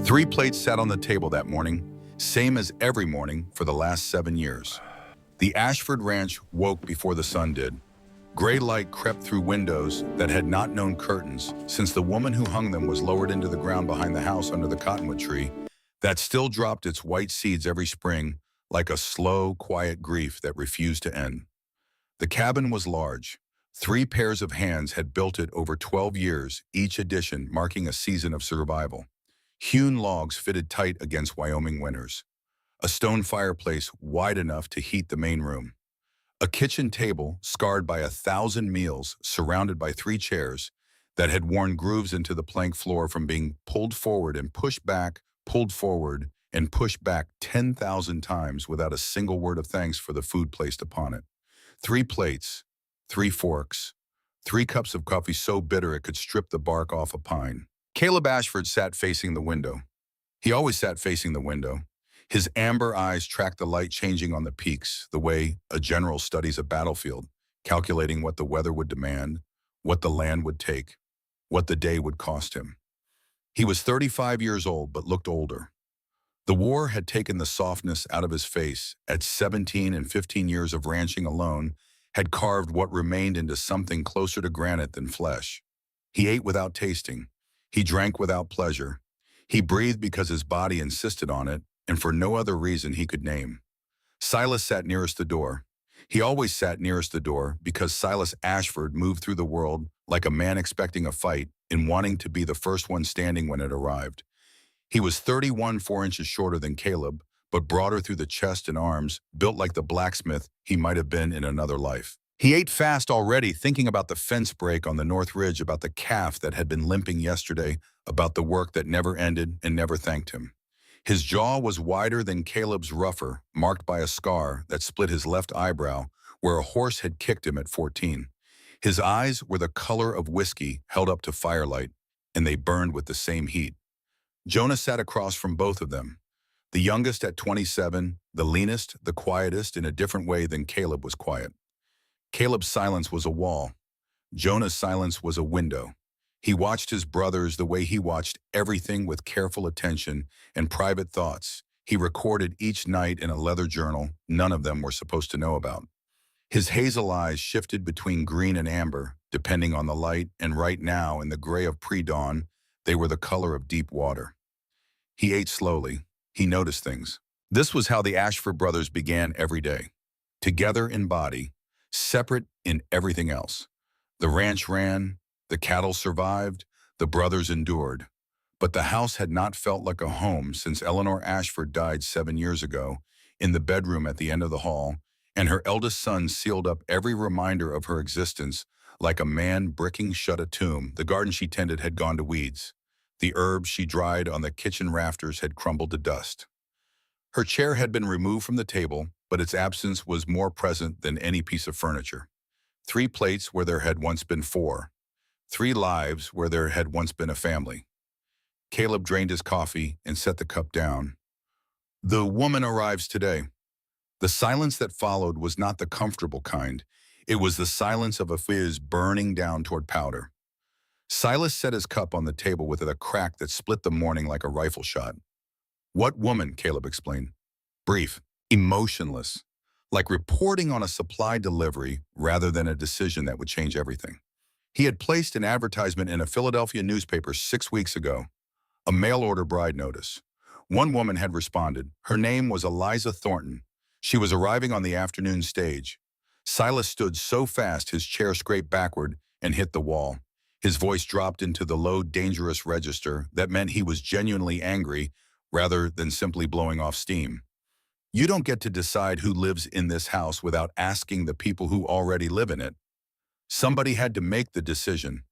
Three plates sat on the table that morning, same as every morning for the last 7 years. The Ashford Ranch woke before the sun did. Gray light crept through windows that had not known curtains since the woman who hung them was lowered into the ground behind the house under the cottonwood tree that still dropped its white seeds every spring like a slow, quiet grief that refused to end. The cabin was large. 3 pairs of hands had built it over 12 years, each addition marking a season of survival. Hewn logs fitted tight against Wyoming winters. A stone fireplace wide enough to heat the main room. A kitchen table scarred by 1,000 meals surrounded by 3 chairs that had worn grooves into the plank floor from being pulled forward and pushed back, pulled forward and pushed back 10,000 times without a single word of thanks for the food placed upon it. 3 plates, 3 forks, 3 cups of coffee so bitter it could strip the bark off a pine. Caleb Ashford sat facing the window. He always sat facing the window. His amber eyes tracked the light changing on the peaks, the way a general studies a battlefield, calculating what the weather would demand, what the land would take, what the day would cost him. He was 35 years old but looked older. The war had taken the softness out of his face. At 17 and 15 years of ranching alone, had carved what remained into something closer to granite than flesh. He ate without tasting. He drank without pleasure. He breathed because his body insisted on it, and for no other reason he could name. Silas sat nearest the door. He always sat nearest the door because Silas Ashford moved through the world like a man expecting a fight and wanting to be the first one standing when it arrived. He was 31 4 inches shorter than Caleb, but broader through the chest and arms, built like the blacksmith he might have been in another life. He ate fast already, thinking about the fence break on the North Ridge, about the calf that had been limping yesterday, about the work that never ended and never thanked him. His jaw was wider than Caleb's, rougher, marked by a scar that split his left eyebrow where a horse had kicked him at 14. His eyes were the color of whiskey held up to firelight, and they burned with the same heat. Jonah sat across from both of them. The youngest at 27, the leanest, the quietest in a different way than Caleb was quiet. Caleb's silence was a wall. Jonah's silence was a window. He watched his brothers the way he watched everything, with careful attention and private thoughts. He recorded each night in a leather journal none of them were supposed to know about. His hazel eyes shifted between green and amber, depending on the light, and right now, in the gray of pre-dawn, they were the color of deep water. He ate slowly. He noticed things. This was how the Ashford brothers began every day. Together in body, separate in everything else. The ranch ran, the cattle survived, the brothers endured. But the house had not felt like a home since Eleanor Ashford died 7 years ago, in the bedroom at the end of the hall, and her eldest son sealed up every reminder of her existence like a man bricking shut a tomb. The garden she tended had gone to weeds. The herbs she dried on the kitchen rafters had crumbled to dust. Her chair had been removed from the table, but its absence was more present than any piece of furniture. 3 plates where there had once been 4. 3 lives where there had once been a family. Caleb drained his coffee and set the cup down. The woman arrives today. The silence that followed was not the comfortable kind. It was the silence of a fizz burning down toward powder. Silas set his cup on the table with a crack that split the morning like a rifle shot. What woman? Caleb explained. Brief, emotionless, like reporting on a supply delivery rather than a decision that would change everything. He had placed an advertisement in a Philadelphia newspaper 6 weeks ago, a mail-order bride notice. One woman had responded. Her name was Eliza Thornton. She was arriving on the afternoon stage. Silas stood so fast his chair scraped backward and hit the wall. His voice dropped into the low, dangerous register that meant he was genuinely angry rather than simply blowing off steam. You don't get to decide who lives in this house without asking the people who already live in it. Somebody had to make the decision.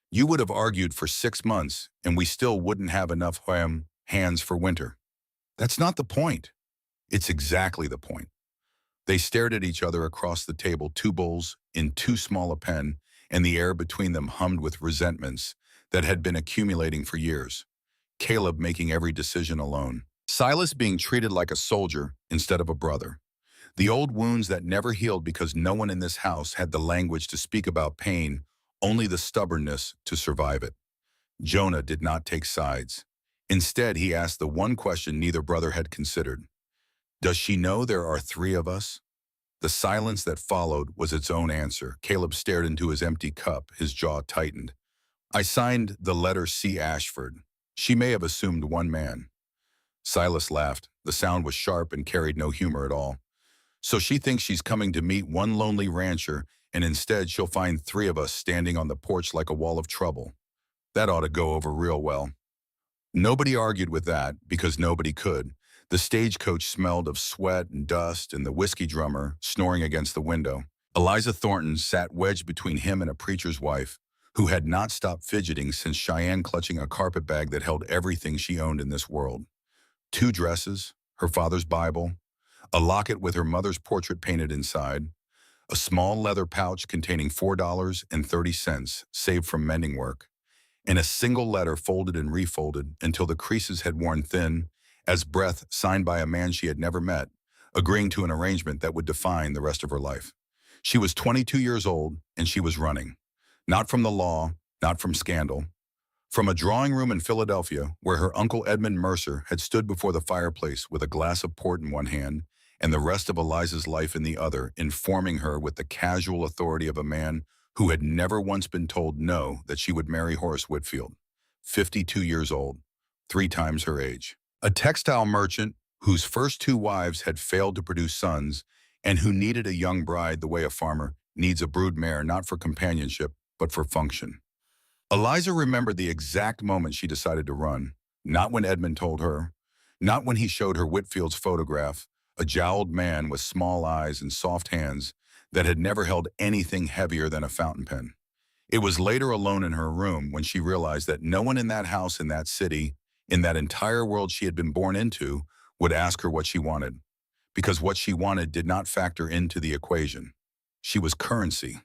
You would have argued for 6 months, and we still wouldn't have enough hands for winter. That's not the point. It's exactly the point. They stared at each other across the table, 2 bowls in too small a pen, and the air between them hummed with resentments that had been accumulating for years. Caleb making every decision alone. Silas being treated like a soldier instead of a brother. The old wounds that never healed because no one in this house had the language to speak about pain, only the stubbornness to survive it. Jonah did not take sides. Instead, he asked the one question neither brother had considered. Does she know there are three of us? The silence that followed was its own answer. Caleb stared into his empty cup, his jaw tightened. I signed the letter C. Ashford. She may have assumed one man. Silas laughed. The sound was sharp and carried no humor at all. So she thinks she's coming to meet one lonely rancher, and instead she'll find three of us standing on the porch like a wall of trouble. That ought to go over real well. Nobody argued with that because nobody could. The stagecoach smelled of sweat and dust, and the whiskey drummer snoring against the window. Eliza Thornton sat wedged between him and a preacher's wife, who had not stopped fidgeting since Cheyenne clutching a carpet bag that held everything she owned in this world. Two dresses, her father's Bible, a locket with her mother's portrait painted inside, a small leather pouch containing $4.30 saved from mending work, and a single letter folded and refolded until the creases had worn thin as breath signed by a man she had never met, agreeing to an arrangement that would define the rest of her life. She was 22 years old, and she was running. Not from the law, not from scandal. From a drawing room in Philadelphia, where her uncle Edmund Mercer had stood before the fireplace with a glass of port in one hand and the rest of Eliza's life in the other, informing her with the casual authority of a man who had never once been told no that she would marry Horace Whitfield, 52 years old, 3 times her age. A textile merchant whose first 2 wives had failed to produce sons and who needed a young bride the way a farmer needs a brood mare not for companionship, but for function. Eliza remembered the exact moment she decided to run, not when Edmund told her, not when he showed her Whitfield's photograph, a jowled man with small eyes and soft hands that had never held anything heavier than a fountain pen. It was later alone in her room when she realized that no one in that house, in that city, in that entire world she had been born into, would ask her what she wanted, because what she wanted did not factor into the equation. She was currency.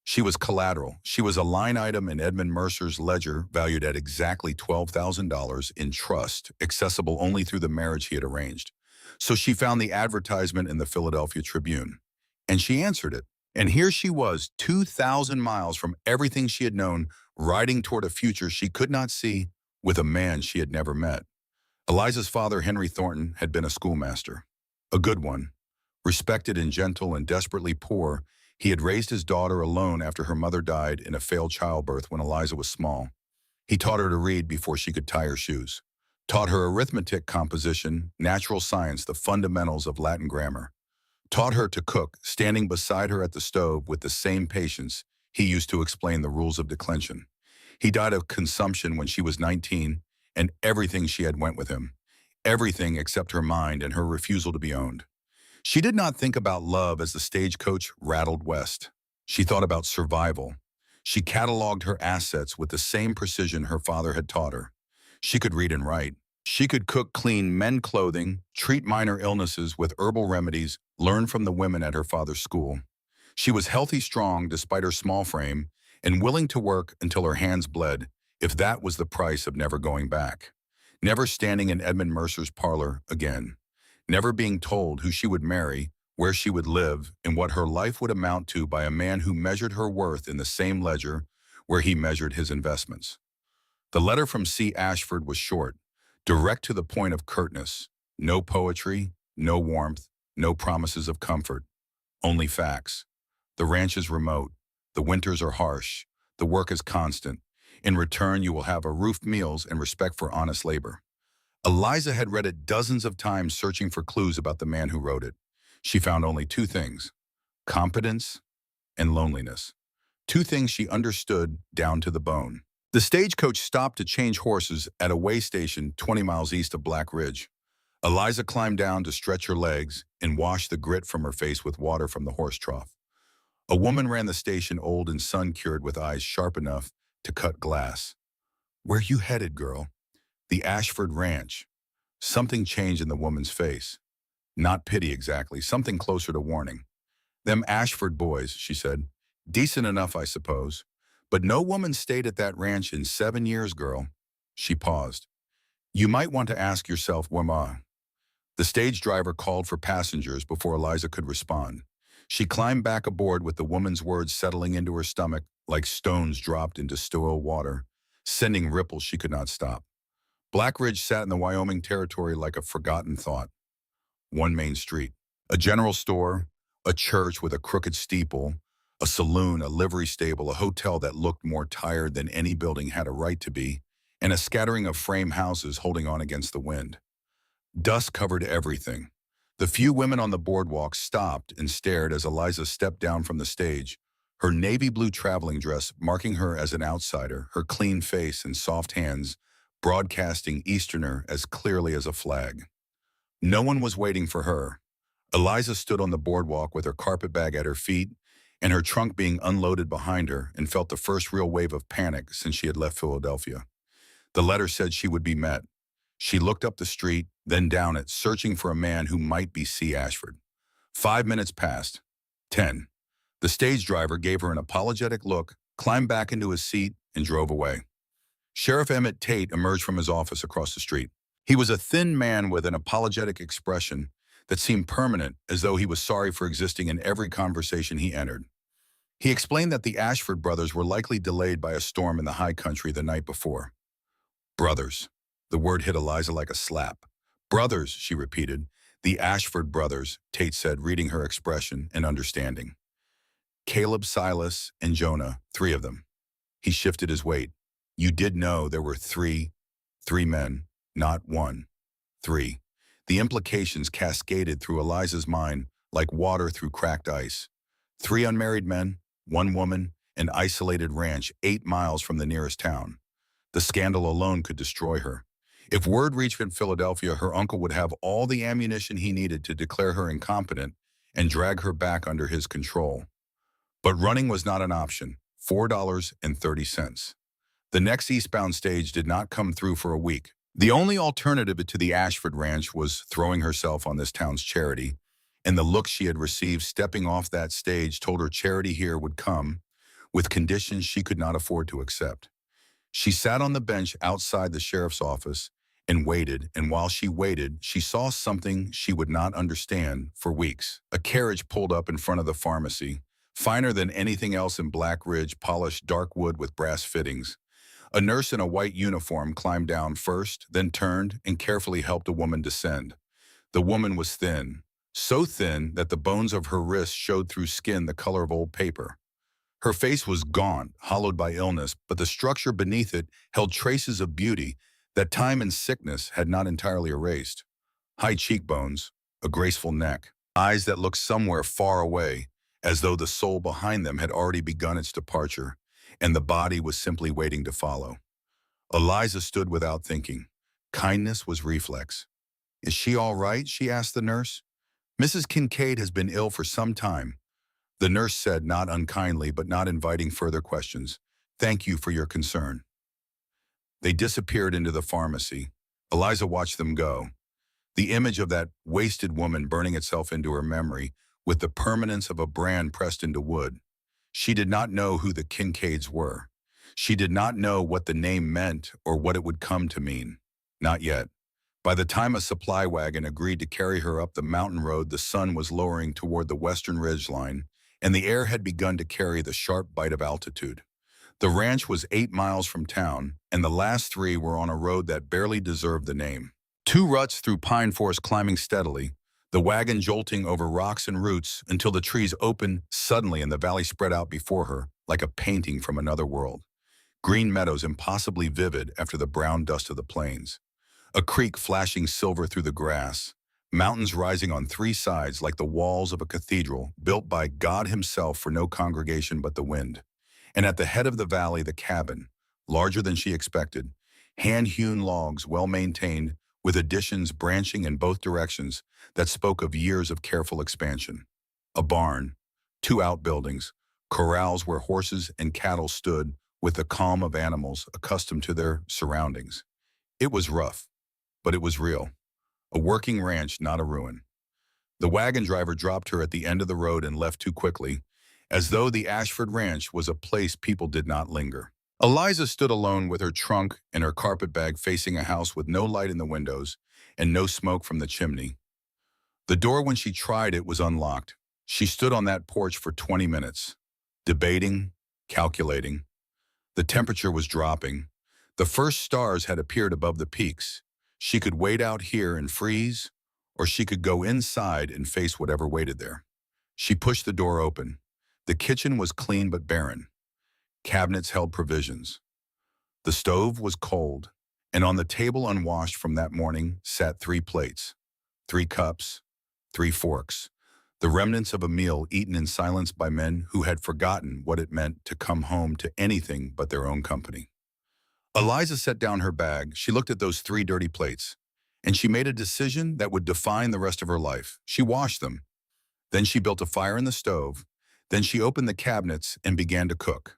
She was collateral. She was a line item in Edmund Mercer's ledger valued at exactly $12,000 in trust, accessible only through the marriage he had arranged. So she found the advertisement in the Philadelphia Tribune, and she answered it. And here she was, 2,000 miles from everything she had known, riding toward a future she could not see with a man she had never met. Eliza's father, Henry Thornton, had been a schoolmaster. A good one. Respected and gentle and desperately poor, he had raised his daughter alone after her mother died in a failed childbirth when Eliza was small. He taught her to read before she could tie her shoes. Taught her arithmetic, composition, natural science, the fundamentals of Latin grammar. Taught her to cook, standing beside her at the stove with the same patience he used to explain the rules of declension. He died of consumption when she was 19, and everything she had went with him. Everything except her mind and her refusal to be owned. She did not think about love as the stagecoach rattled west. She thought about survival. She cataloged her assets with the same precision her father had taught her. She could read and write. She could cook, clean, mend clothing, treat minor illnesses with herbal remedies learned from the women at her father's school. She was healthy, strong, despite her small frame, and willing to work until her hands bled, if that was the price of never going back. Never standing in Edmund Mercer's parlor again. Never being told who she would marry, where she would live, and what her life would amount to by a man who measured her worth in the same ledger where he measured his investments. The letter from C. Ashford was short, direct to the point of curtness. No poetry, no warmth, no promises of comfort, only facts. The ranch is remote. The winters are harsh. The work is constant. In return, you will have a roofed meals and respect for honest labor. Eliza had read it dozens of times, searching for clues about the man who wrote it. She found only 2 things: competence and loneliness. 2 things she understood down to the bone. The stagecoach stopped to change horses at a way station 20 miles east of Black Ridge. Eliza climbed down to stretch her legs and wash the grit from her face with water from the horse trough. A woman ran the station, old and sun-cured, with eyes sharp enough to cut glass. "Where you headed, girl?" "The Ashford Ranch." Something changed in the woman's face. Not pity exactly, something closer to warning. "Them Ashford boys," she said. "Decent enough, I suppose. But no woman stayed at that ranch in 7 years, girl." She paused. "You might want to ask yourself, Wama." The stage driver called for passengers before Eliza could respond. She climbed back aboard with the woman's words settling into her stomach like stones dropped into still water, sending ripples she could not stop. Black Ridge sat in the Wyoming Territory like a forgotten thought. One main street, a general store, a church with a crooked steeple, a saloon, a livery stable, a hotel that looked more tired than any building had a right to be, and a scattering of frame houses holding on against the wind. Dust covered everything. The few women on the boardwalk stopped and stared as Eliza stepped down from the stage, her navy blue traveling dress marking her as an outsider, her clean face and soft hands broadcasting Easterner as clearly as a flag. No one was waiting for her. Eliza stood on the boardwalk with her carpet bag at her feet and her trunk being unloaded behind her and felt the first real wave of panic since she had left Philadelphia. The letter said she would be met. She looked up the street, then down it, searching for a man who might be C. Ashford. 5 minutes passed. 10. The stage driver gave her an apologetic look, climbed back into his seat, and drove away. Sheriff Emmett Tate emerged from his office across the street. He was a thin man with an apologetic expression that seemed permanent, as though he was sorry for existing in every conversation he entered. He explained that the Ashford brothers were likely delayed by a storm in the high country the night before. Brothers. The word hit Eliza like a slap. Brothers, she repeated. The Ashford brothers, Tate said, reading her expression and understanding. Caleb, Silas, and Jonah, 3 of them. He shifted his weight. You did know there were three men, not one. 3. The implications cascaded through Eliza's mind like water through cracked ice. 3 unmarried men, 1 woman, an isolated ranch 8 miles from the nearest town. The scandal alone could destroy her. If word reached in Philadelphia, her uncle would have all the ammunition he needed to declare her incompetent and drag her back under his control. But running was not an option. $4.30. The next eastbound stage did not come through for a week. The only alternative to the Ashford Ranch was throwing herself on this town's charity, and the look she had received stepping off that stage told her charity here would come, with conditions she could not afford to accept. She sat on the bench outside the sheriff's office and waited, and while she waited, she saw something she would not understand for weeks. A carriage pulled up in front of the pharmacy, finer than anything else in Black Ridge, polished dark wood with brass fittings. A nurse in a white uniform climbed down first, then turned and carefully helped a woman descend. The woman was thin, so thin that the bones of her wrists showed through skin the color of old paper. Her face was gaunt, hollowed by illness, but the structure beneath it held traces of beauty that time and sickness had not entirely erased. High cheekbones, a graceful neck, eyes that looked somewhere far away, as though the soul behind them had already begun its departure, and the body was simply waiting to follow. Eliza stood without thinking. Kindness was reflex. Is she all right? She asked the nurse. Mrs. Kincaid has been ill for some time. The nurse said, not unkindly, but not inviting further questions. Thank you for your concern. They disappeared into the pharmacy. Eliza watched them go. The image of that wasted woman burning itself into her memory with the permanence of a brand pressed into wood. She did not know who the Kincaids were. She did not know what the name meant or what it would come to mean. Not yet. By the time a supply wagon agreed to carry her up the mountain road, the sun was lowering toward the western ridgeline, and the air had begun to carry the sharp bite of altitude. The ranch was 8 miles from town, and the last 3 were on a road that barely deserved the name. 2 ruts through pine forest climbing steadily, the wagon jolting over rocks and roots until the trees opened suddenly and the valley spread out before her like a painting from another world. Green meadows impossibly vivid after the brown dust of the plains. A creek flashing silver through the grass. Mountains rising on 3 sides like the walls of a cathedral built by God himself for no congregation but the wind. And at the head of the valley, the cabin, larger than she expected, hand-hewn logs well-maintained with additions branching in both directions that spoke of years of careful expansion. A barn, 2 outbuildings, corrals where horses and cattle stood with the calm of animals accustomed to their surroundings. It was rough, but it was real. A working ranch, not a ruin. The wagon driver dropped her at the end of the road and left too quickly, as though the Ashford Ranch was a place people did not linger. Eliza stood alone with her trunk and her carpet bag facing a house with no light in the windows and no smoke from the chimney. The door, when she tried it, was unlocked. She stood on that porch for 20 minutes, debating, calculating. The temperature was dropping. The first stars had appeared above the peaks. She could wait out here and freeze, or she could go inside and face whatever waited there. She pushed the door open. The kitchen was clean but barren. Cabinets held provisions. The stove was cold, and on the table unwashed from that morning sat 3 plates, 3 cups, 3 forks, the remnants of a meal eaten in silence by men who had forgotten what it meant to come home to anything but their own company. Eliza set down her bag. She looked at those 3 dirty plates, and she made a decision that would define the rest of her life. She washed them. Then she built a fire in the stove. Then she opened the cabinets and began to cook.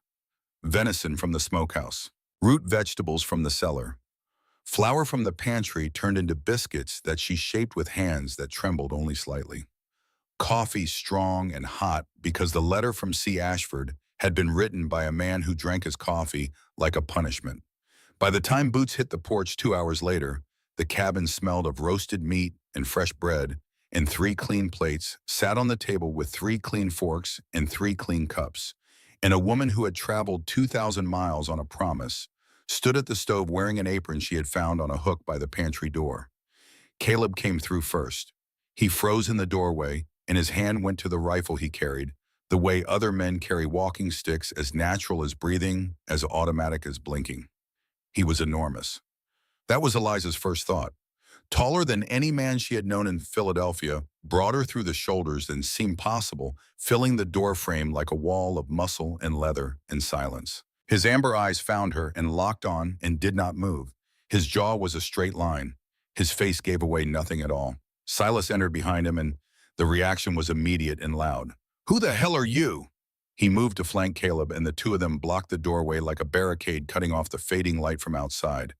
Venison from the smokehouse, root vegetables from the cellar, flour from the pantry turned into biscuits that she shaped with hands that trembled only slightly. Coffee strong and hot because the letter from C. Ashford had been written by a man who drank his coffee like a punishment. By the time Boots hit the porch 2 hours later, the cabin smelled of roasted meat and fresh bread, and 3 clean plates sat on the table with 3 clean forks and 3 clean cups. And a woman who had traveled 2,000 miles on a promise stood at the stove wearing an apron she had found on a hook by the pantry door. Caleb came through first. He froze in the doorway, and his hand went to the rifle he carried, the way other men carry walking sticks, as natural as breathing, as automatic as blinking. He was enormous. That was Eliza's first thought. Taller than any man she had known in Philadelphia, broader through the shoulders than seemed possible, filling the doorframe like a wall of muscle and leather and silence. His amber eyes found her and locked on and did not move. His jaw was a straight line. His face gave away nothing at all. Silas entered behind him, and the reaction was immediate and loud. "Who the hell are you?" He moved to flank Caleb, and the two of them blocked the doorway like a barricade, cutting off the fading light from outside.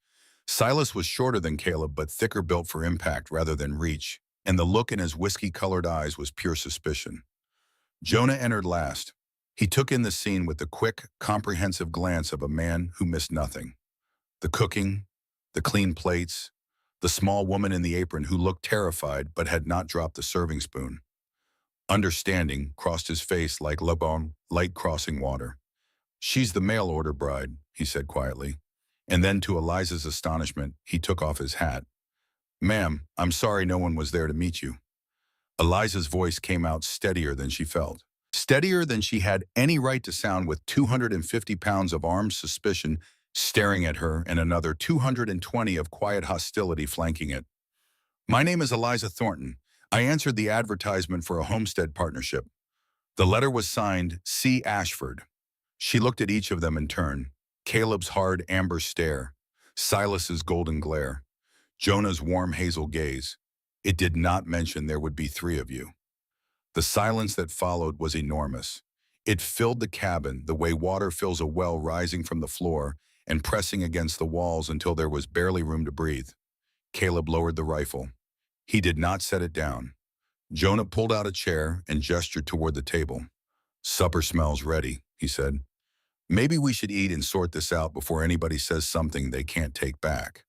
Silas was shorter than Caleb, but thicker built for impact rather than reach, and the look in his whiskey-colored eyes was pure suspicion. Jonah entered last. He took in the scene with the quick, comprehensive glance of a man who missed nothing. The cooking, the clean plates, the small woman in the apron who looked terrified but had not dropped the serving spoon. Understanding crossed his face like Lebon, light crossing water. "She's the mail-order bride," he said quietly. And then, to Eliza's astonishment, he took off his hat. "Ma'am, I'm sorry no one was there to meet you." Eliza's voice came out steadier than she felt. Steadier than she had any right to sound, with 250 pounds of armed suspicion staring at her and another 220 of quiet hostility flanking it. "My name is Eliza Thornton. I answered the advertisement for a homestead partnership." The letter was signed C. Ashford. She looked at each of them in turn. Caleb's hard amber stare, Silas's golden glare, Jonah's warm hazel gaze. It did not mention there would be 3 of you. The silence that followed was enormous. It filled the cabin the way water fills a well, rising from the floor and pressing against the walls until there was barely room to breathe. Caleb lowered the rifle. He did not set it down. Jonah pulled out a chair and gestured toward the table. "Supper smells ready," he said. "Maybe we should eat and sort this out before anybody says something they can't take back."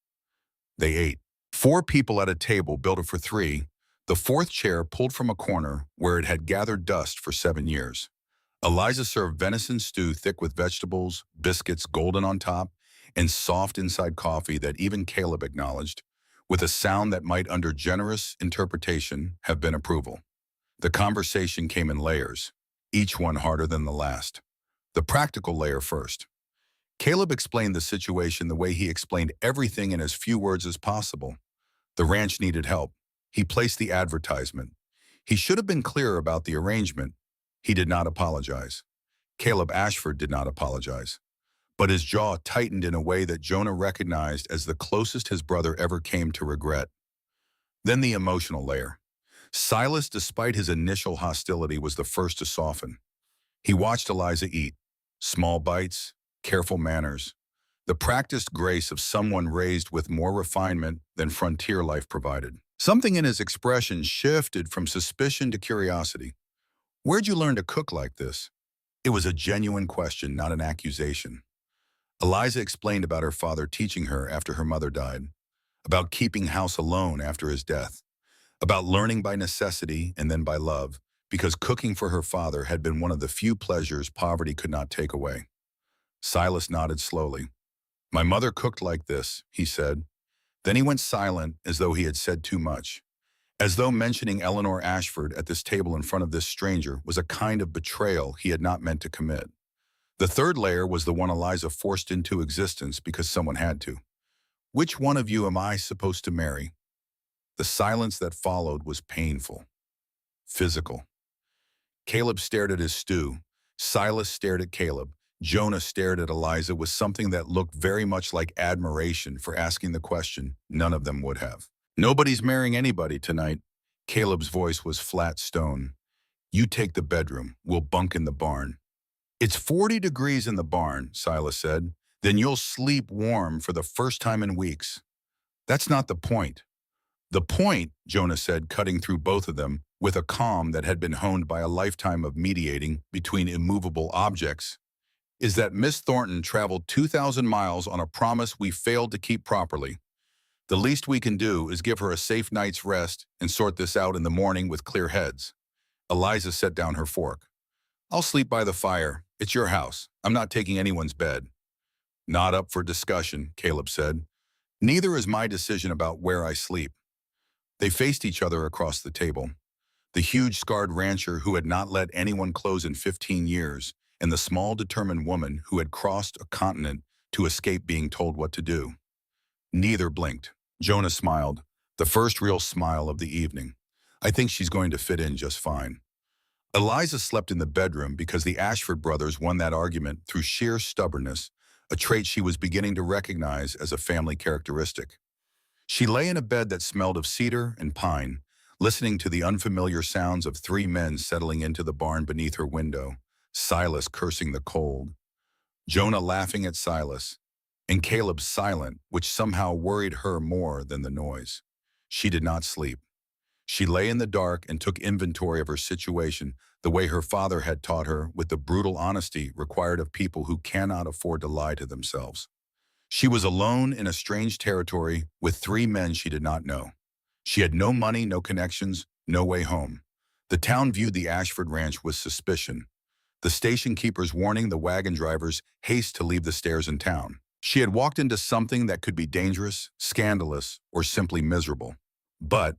They ate. 4 people at a table built for 3, the 4th chair pulled from a corner where it had gathered dust for 7 years. Eliza served venison stew thick with vegetables, biscuits golden on top, and soft inside coffee that even Caleb acknowledged, with a sound that might, under generous interpretation, have been approval. The conversation came in layers, each one harder than the last. The practical layer first. Caleb explained the situation the way he explained everything in as few words as possible. The ranch needed help. He placed the advertisement. He should have been clearer about the arrangement. He did not apologize. Caleb Ashford did not apologize. But his jaw tightened in a way that Jonah recognized as the closest his brother ever came to regret. Then the emotional layer. Silas, despite his initial hostility, was the first to soften. He watched Eliza eat. Small bites, careful manners, the practiced grace of someone raised with more refinement than frontier life provided. Something in his expression shifted from suspicion to curiosity. "Where'd you learn to cook like this?" It was a genuine question, not an accusation. Eliza explained about her father teaching her after her mother died, about keeping house alone after his death, about learning by necessity and then by love, because cooking for her father had been one of the few pleasures poverty could not take away. Silas nodded slowly. My mother cooked like this, he said. Then he went silent as though he had said too much, as though mentioning Eleanor Ashford at this table in front of this stranger was a kind of betrayal he had not meant to commit. The third layer was the one Eliza forced into existence because someone had to. Which one of you am I supposed to marry? The silence that followed was painful, physical. Caleb stared at his stew. Silas stared at Caleb. Jonah stared at Eliza with something that looked very much like admiration for asking the question none of them would have. Nobody's marrying anybody tonight. Caleb's voice was flat stone. You take the bedroom. We'll bunk in the barn. It's 40 degrees in the barn, Silas said. Then you'll sleep warm for the first time in weeks. That's not the point. The point, Jonah said, cutting through both of them, with a calm that had been honed by a lifetime of mediating between immovable objects, is that Miss Thornton traveled 2,000 miles on a promise we failed to keep properly. The least we can do is give her a safe night's rest and sort this out in the morning with clear heads. Eliza set down her fork. I'll sleep by the fire. It's your house. I'm not taking anyone's bed. Not up for discussion, Caleb said. Neither is my decision about where I sleep. They faced each other across the table. The huge scarred rancher who had not let anyone close in 15 years, and the small determined woman who had crossed a continent to escape being told what to do. Neither blinked. Jonah smiled, the first real smile of the evening. I think she's going to fit in just fine. Eliza slept in the bedroom because the Ashford brothers won that argument through sheer stubbornness, a trait she was beginning to recognize as a family characteristic. She lay in a bed that smelled of cedar and pine, listening to the unfamiliar sounds of three men settling into the barn beneath her window, Silas cursing the cold, Jonah laughing at Silas, and Caleb silent, which somehow worried her more than the noise. She did not sleep. She lay in the dark and took inventory of her situation the way her father had taught her, with the brutal honesty required of people who cannot afford to lie to themselves. She was alone in a strange territory with three men she did not know. She had no money, no connections, no way home. The town viewed the Ashford ranch with suspicion. The station keepers warning the wagon drivers haste to leave the stairs in town. She had walked into something that could be dangerous, scandalous, or simply miserable. But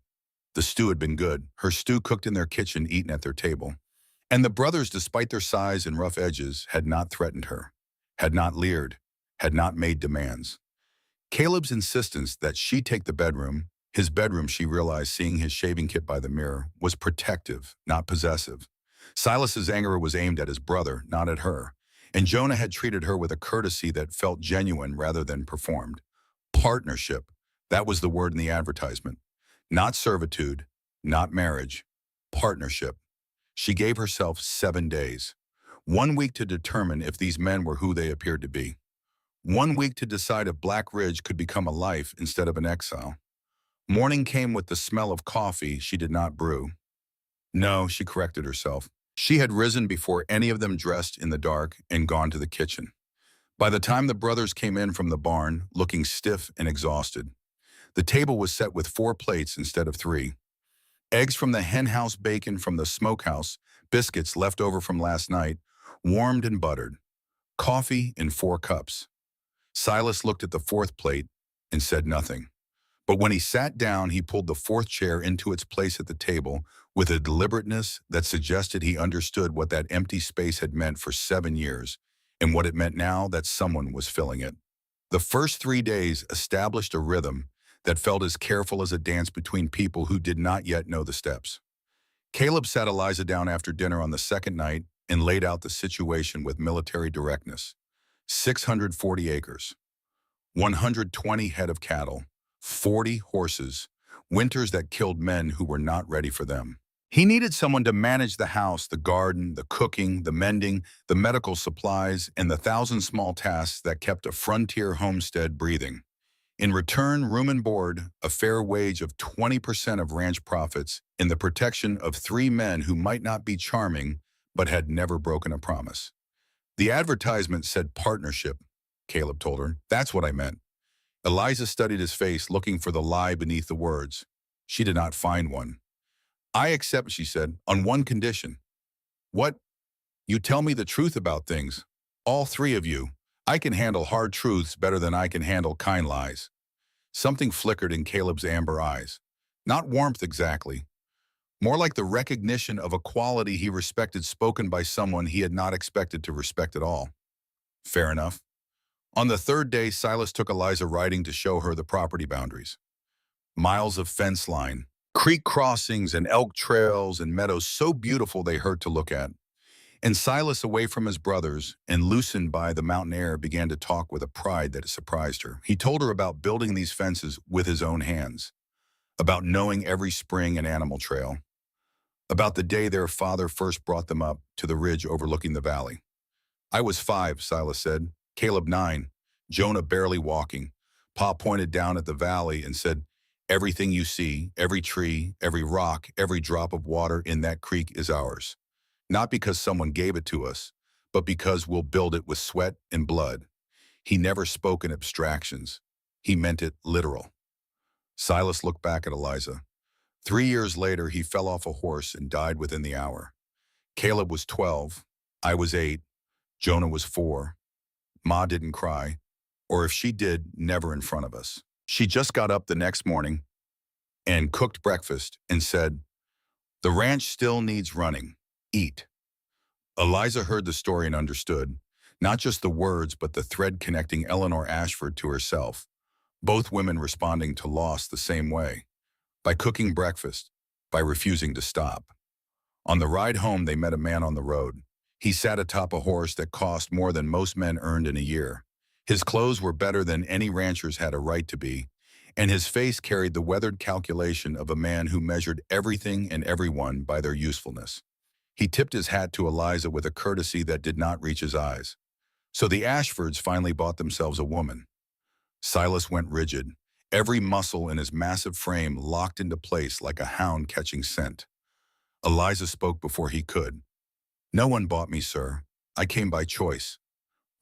the stew had been good, her stew cooked in their kitchen, eaten at their table. And the brothers, despite their size and rough edges, had not threatened her, had not leered, had not made demands. Caleb's insistence that she take the bedroom, his bedroom, she realized seeing his shaving kit by the mirror, was protective, not possessive. Silas's anger was aimed at his brother, not at her, and Jonah had treated her with a courtesy that felt genuine rather than performed. Partnership, that was the word in the advertisement. Not servitude, not marriage, partnership. She gave herself 7 days. 1 week to determine if these men were who they appeared to be. 1 week to decide if Black Ridge could become a life instead of an exile. Morning came with the smell of coffee she did not brew. No, she corrected herself. She had risen before any of them dressed in the dark and gone to the kitchen. By the time the brothers came in from the barn, looking stiff and exhausted, the table was set with 4 plates instead of 3. Eggs from the henhouse, bacon from the smokehouse, biscuits left over from last night, warmed and buttered. Coffee in 4 cups. Silas looked at the 4th plate and said nothing. But when he sat down, he pulled the 4th chair into its place at the table with a deliberateness that suggested he understood what that empty space had meant for 7 years and what it meant now that someone was filling it. The first 3 days established a rhythm that felt as careful as a dance between people who did not yet know the steps. Caleb sat Eliza down after dinner on the second night and laid out the situation with military directness. 640 acres, 120 head of cattle, 40 horses, winters that killed men who were not ready for them. He needed someone to manage the house, the garden, the cooking, the mending, the medical supplies, and the 1,000 small tasks that kept a frontier homestead breathing. In return, room and board, a fair wage of 20% of ranch profits, and the protection of 3 men who might not be charming, but had never broken a promise. The advertisement said partnership, Caleb told her. That's what I meant. Eliza studied his face, looking for the lie beneath the words. She did not find one. I accept, she said, on one condition. What? You tell me the truth about things. All 3 of you. I can handle hard truths better than I can handle kind lies. Something flickered in Caleb's amber eyes. Not warmth exactly, more like the recognition of a quality he respected spoken by someone he had not expected to respect at all. Fair enough. On the third day, Silas took Eliza riding to show her the property boundaries. Miles of fence line, creek crossings and elk trails and meadows so beautiful they hurt to look at. And Silas, away from his brothers and loosened by the mountain air, began to talk with a pride that surprised her. He told her about building these fences with his own hands, about knowing every spring and animal trail, about the day their father first brought them up to the ridge overlooking the valley. I was 5, Silas said. Caleb 9. Jonah barely walking. Pa pointed down at the valley and said, everything you see, every tree, every rock, every drop of water in that creek is ours. Not because someone gave it to us, but because we'll build it with sweat and blood. He never spoke in abstractions. He meant it literal. Silas looked back at Eliza. 3 years later, he fell off a horse and died within the hour. Caleb was 12. I was 8. Jonah was 4. Ma didn't cry, or if she did, never in front of us. She just got up the next morning and cooked breakfast and said, the ranch still needs running. Eat. Eliza heard the story and understood, not just the words, but the thread connecting Eleanor Ashford to herself, both women responding to loss the same way, by cooking breakfast, by refusing to stop. On the ride home, they met a man on the road. He sat atop a horse that cost more than most men earned in a year. His clothes were better than any ranchers had a right to be, and his face carried the weathered calculation of a man who measured everything and everyone by their usefulness. He tipped his hat to Eliza with a courtesy that did not reach his eyes. So the Ashfords finally bought themselves a woman. Silas went rigid, every muscle in his massive frame locked into place like a hound catching scent. Eliza spoke before he could. No one bought me, sir. I came by choice.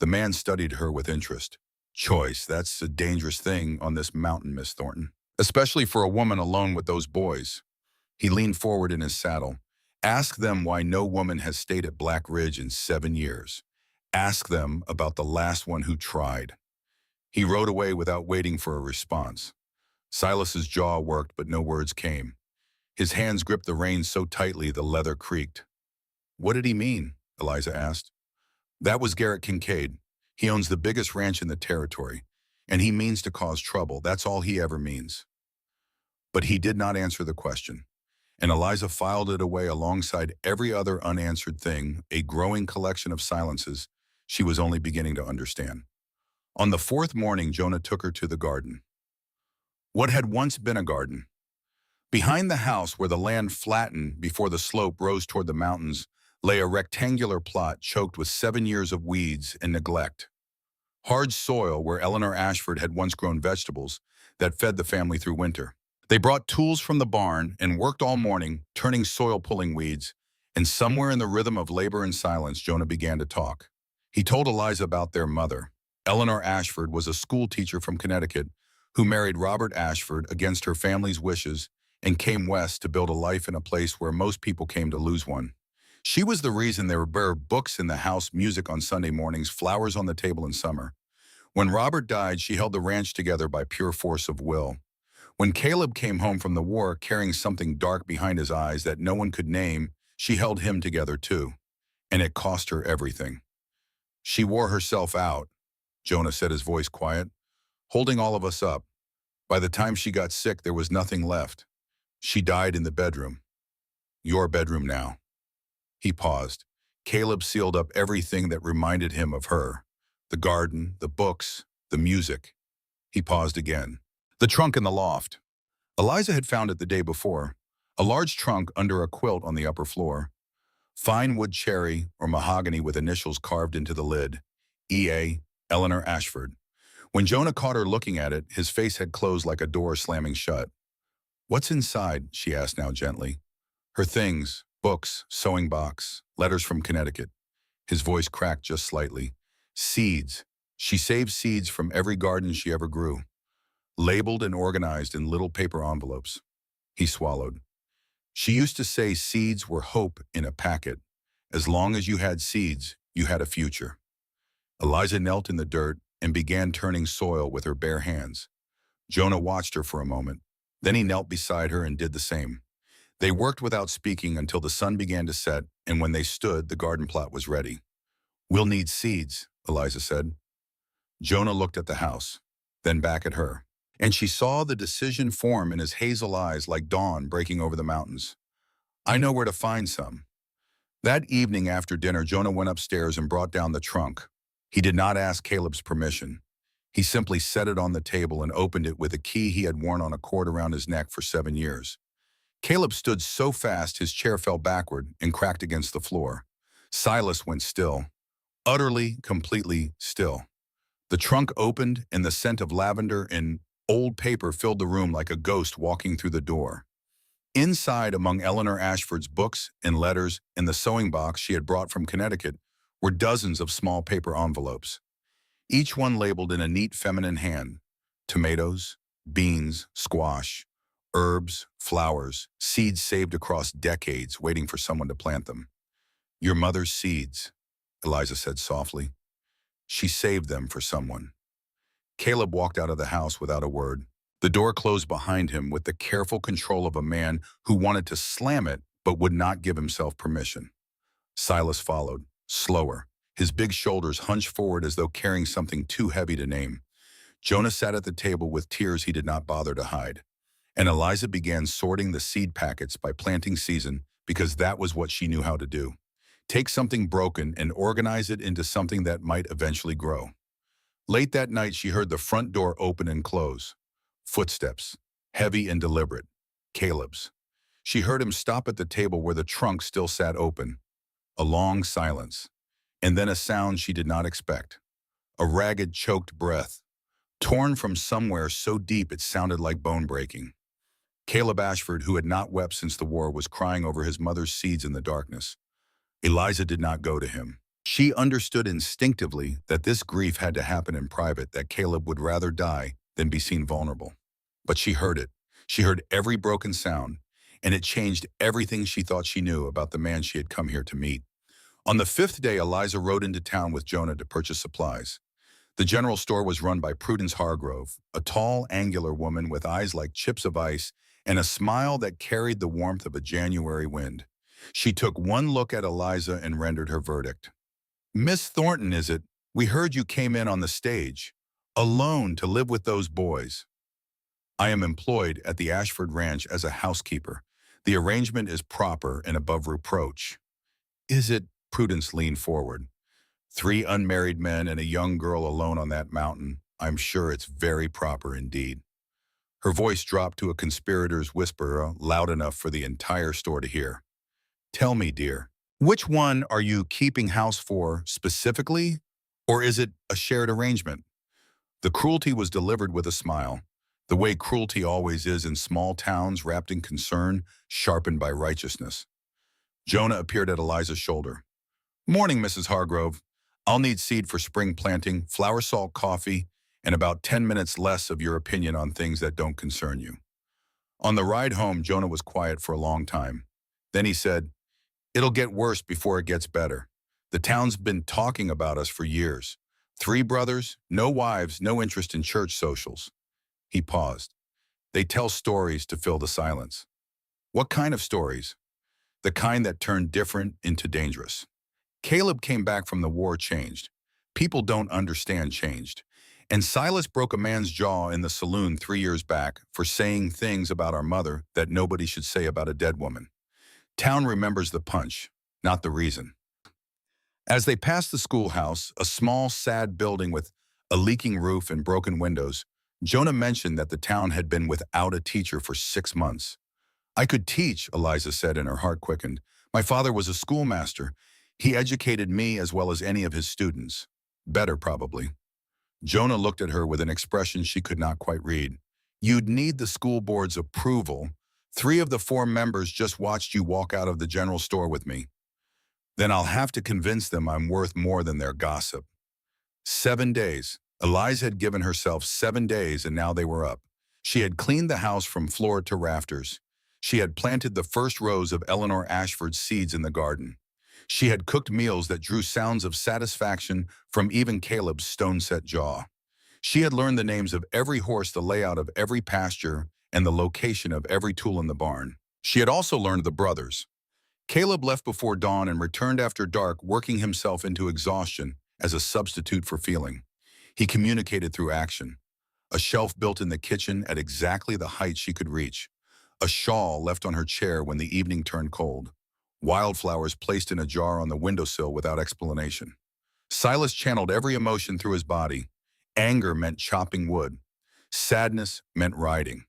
The man studied her with interest. Choice, that's a dangerous thing on this mountain, Miss Thornton. Especially for a woman alone with those boys. He leaned forward in his saddle. Ask them why no woman has stayed at Black Ridge in 7 years. Ask them about the last one who tried. He rode away without waiting for a response. Silas's jaw worked, but no words came. His hands gripped the reins so tightly the leather creaked. What did he mean? Eliza asked. That was Garrett Kincaid. He owns the biggest ranch in the territory, and he means to cause trouble. That's all he ever means. But he did not answer the question, and Eliza filed it away alongside every other unanswered thing, a growing collection of silences she was only beginning to understand. On the 4th morning, Jonah took her to the garden. What had once been a garden. Behind the house, where the land flattened before the slope rose toward the mountains, lay a rectangular plot choked with 7 years of weeds and neglect. Hard soil where Eleanor Ashford had once grown vegetables that fed the family through winter. They brought tools from the barn and worked all morning, turning soil-pulling weeds, and somewhere in the rhythm of labor and silence, Jonah began to talk. He told Eliza about their mother. Eleanor Ashford was a school teacher from Connecticut who married Robert Ashford against her family's wishes and came west to build a life in a place where most people came to lose one. She was the reason there were books in the house, music on Sunday mornings, flowers on the table in summer. When Robert died, she held the ranch together by pure force of will. When Caleb came home from the war carrying something dark behind his eyes that no one could name, she held him together too. And it cost her everything. She wore herself out, Jonah said, his voice quiet, holding all of us up. By the time she got sick, there was nothing left. She died in the bedroom. Your bedroom now. He paused. Caleb sealed up everything that reminded him of her. The garden, the books, the music. He paused again. The trunk in the loft. Eliza had found it the day before. A large trunk under a quilt on the upper floor. Fine wood cherry or mahogany with initials carved into the lid. E.A. Eleanor Ashford. When Jonah caught her looking at it, his face had closed like a door slamming shut. What's inside? She asked now gently. Her things, books, sewing box, letters from Connecticut. His voice cracked just slightly. Seeds. She saved seeds from every garden she ever grew, labeled and organized in little paper envelopes. He swallowed. She used to say seeds were hope in a packet. As long as you had seeds, you had a future. Eliza knelt in the dirt and began turning soil with her bare hands. Jonah watched her for a moment. Then he knelt beside her and did the same. They worked without speaking until the sun began to set, and when they stood, the garden plot was ready. "We'll need seeds," Eliza said. Jonah looked at the house, then back at her, and she saw the decision form in his hazel eyes like dawn breaking over the mountains. "I know where to find some." That evening after dinner, Jonah went upstairs and brought down the trunk. He did not ask Caleb's permission. He simply set it on the table and opened it with a key he had worn on a cord around his neck for 7 years. Caleb stood so fast his chair fell backward and cracked against the floor. Silas went still, utterly, completely still. The trunk opened and the scent of lavender and old paper filled the room like a ghost walking through the door. Inside, among Eleanor Ashford's books and letters and the sewing box she had brought from Connecticut, were dozens of small paper envelopes, each one labeled in a neat feminine hand: tomatoes, beans, squash, herbs, flowers, seeds saved across decades waiting for someone to plant them. "Your mother's seeds," Eliza said softly. "She saved them for someone." Caleb walked out of the house without a word. The door closed behind him with the careful control of a man who wanted to slam it but would not give himself permission. Silas followed, slower, his big shoulders hunched forward as though carrying something too heavy to name. Jonah sat at the table with tears he did not bother to hide. And Eliza began sorting the seed packets by planting season because that was what she knew how to do. Take something broken and organize it into something that might eventually grow. Late that night, she heard the front door open and close. Footsteps, heavy and deliberate. Caleb's. She heard him stop at the table where the trunk still sat open. A long silence, and then a sound she did not expect. A ragged, choked breath, torn from somewhere so deep it sounded like bone breaking. Caleb Ashford, who had not wept since the war, was crying over his mother's seeds in the darkness. Eliza did not go to him. She understood instinctively that this grief had to happen in private, that Caleb would rather die than be seen vulnerable. But she heard it. She heard every broken sound, and it changed everything she thought she knew about the man she had come here to meet. On the 5th day, Eliza rode into town with Jonah to purchase supplies. The general store was run by Prudence Hargrove, a tall, angular woman with eyes like chips of ice and a smile that carried the warmth of a January wind. She took one look at Eliza and rendered her verdict. "Miss Thornton, is it? We heard you came in on the stage, alone to live with those boys." "I am employed at the Ashford Ranch as a housekeeper. The arrangement is proper and above reproach." "Is it?" Prudence leaned forward. "3 unmarried men and a young girl alone on that mountain. I'm sure it's very proper indeed." Her voice dropped to a conspirator's whisper, loud enough for the entire store to hear. "Tell me, dear, which one are you keeping house for specifically, or is it a shared arrangement?" The cruelty was delivered with a smile, the way cruelty always is in small towns wrapped in concern, sharpened by righteousness. Jonah appeared at Eliza's shoulder. "Morning, Mrs. Hargrove. I'll need seed for spring planting, flour salt coffee, and about 10 minutes less of your opinion on things that don't concern you." On the ride home, Jonah was quiet for a long time. Then he said, "It'll get worse before it gets better. The town's been talking about us for years. 3 brothers, no wives, no interest in church socials." He paused. "They tell stories to fill the silence." "What kind of stories?" "The kind that turn different into dangerous." Caleb came back from the war changed. People don't understand changed. And Silas broke a man's jaw in the saloon 3 years back for saying things about our mother that nobody should say about a dead woman. Town remembers the punch, not the reason. As they passed the schoolhouse, a small, sad building with a leaking roof and broken windows, Jonah mentioned that the town had been without a teacher for 6 months. "I could teach," Eliza said, and her heart quickened. "My father was a schoolmaster. He educated me as well as any of his students. Better, probably." Jonah looked at her with an expression she could not quite read. "You'd need the school board's approval. 3 of the 4 members just watched you walk out of the general store with me. Then I'll have to convince them I'm worth more than their gossip." 7 days. Eliza had given herself 7 days, and now they were up. She had cleaned the house from floor to rafters. She had planted the first rows of Eleanor Ashford's seeds in the garden. She had cooked meals that drew sounds of satisfaction from even Caleb's stone-set jaw. She had learned the names of every horse, the layout of every pasture, and the location of every tool in the barn. She had also learned the brothers. Caleb left before dawn and returned after dark, working himself into exhaustion as a substitute for feeling. He communicated through action. A shelf built in the kitchen at exactly the height she could reach. A shawl left on her chair when the evening turned cold. Wildflowers placed in a jar on the windowsill without explanation. Silas channeled every emotion through his body. Anger meant chopping wood. Sadness meant riding.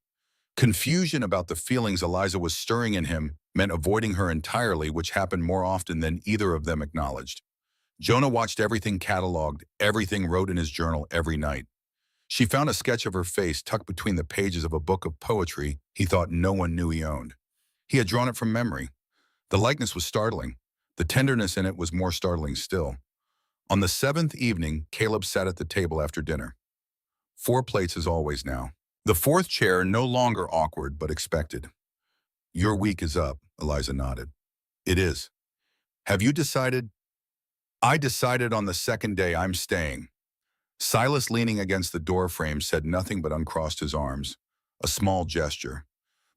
Confusion about the feelings Eliza was stirring in him meant avoiding her entirely, which happened more often than either of them acknowledged. Jonah watched everything cataloged, everything wrote in his journal every night. She found a sketch of her face tucked between the pages of a book of poetry he thought no one knew he owned. He had drawn it from memory. The likeness was startling. The tenderness in it was more startling still. On the seventh evening, Caleb sat at the table after dinner. 4 plates as always now. The fourth chair no longer awkward but expected. Your week is up, Eliza nodded. It is. Have you decided? I decided on the second day I'm staying. Silas, leaning against the door frame, said nothing but uncrossed his arms, a small gesture.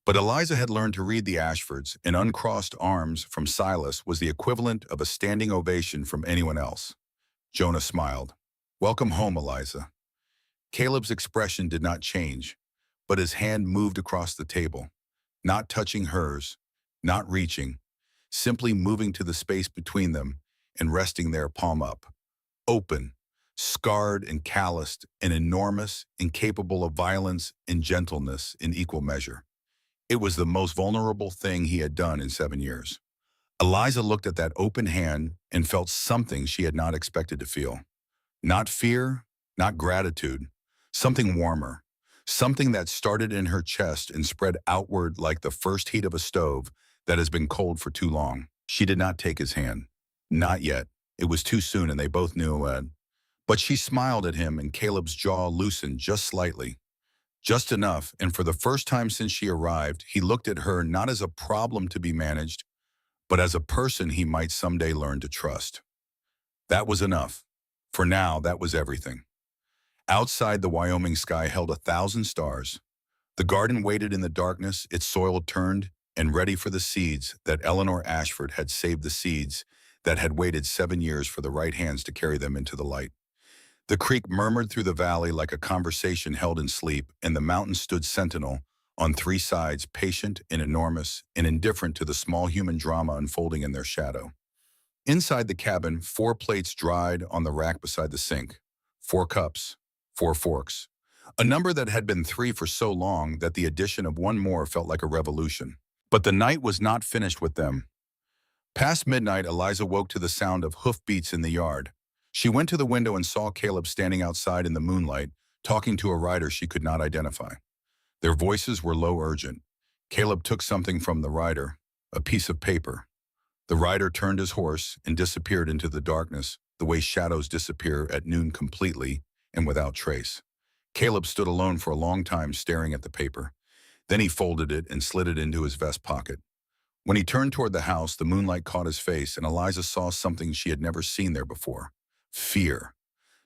But Eliza had learned to read the Ashfords, and uncrossed arms from Silas was the equivalent of a standing ovation from anyone else. Jonah smiled. Welcome home, Eliza. Caleb's expression did not change, but his hand moved across the table, not touching hers, not reaching, simply moving to the space between them and resting there palm up. Open, scarred and calloused, and enormous, incapable of violence and gentleness in equal measure. It was the most vulnerable thing he had done in 7 years. Eliza looked at that open hand and felt something she had not expected to feel. Not fear, not gratitude, something warmer, something that started in her chest and spread outward like the first heat of a stove that has been cold for too long. She did not take his hand. Not yet. It was too soon and they both knew it. But she smiled at him and Caleb's jaw loosened just slightly. Just enough, and for the first time since she arrived, he looked at her not as a problem to be managed, but as a person he might someday learn to trust. That was enough. For now, that was everything. Outside, the Wyoming sky held 1,000 stars. The garden waited in the darkness, its soil turned and ready for the seeds that Eleanor Ashford had saved, the seeds that had waited 7 years for the right hands to carry them into the light. The creek murmured through the valley like a conversation held in sleep, and the mountains stood sentinel on 3 sides, patient and enormous and indifferent to the small human drama unfolding in their shadow. Inside the cabin, 4 plates dried on the rack beside the sink. 4 cups, 4 forks. A number that had been 3 for so long that the addition of 1 more felt like a revolution. But the night was not finished with them. Past midnight, Eliza woke to the sound of hoofbeats in the yard. She went to the window and saw Caleb standing outside in the moonlight, talking to a rider she could not identify. Their voices were low, urgent. Caleb took something from the rider, a piece of paper. The rider turned his horse and disappeared into the darkness, the way shadows disappear at noon completely and without trace. Caleb stood alone for a long time staring at the paper. Then he folded it and slid it into his vest pocket. When he turned toward the house, the moonlight caught his face, and Eliza saw something she had never seen there before. Fear.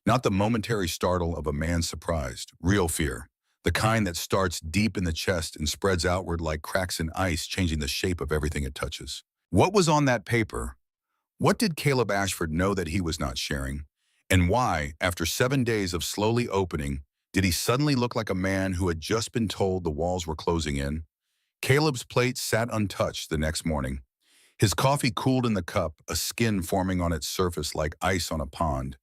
Not the momentary startle of a man surprised. Real fear. The kind that starts deep in the chest and spreads outward like cracks in ice, changing the shape of everything it touches. What was on that paper? What did Caleb Ashford know that he was not sharing? And why, after 7 days of slowly opening, did he suddenly look like a man who had just been told the walls were closing in? Caleb's plate sat untouched the next morning. His coffee cooled in the cup, a skin forming on its surface like ice on a pond.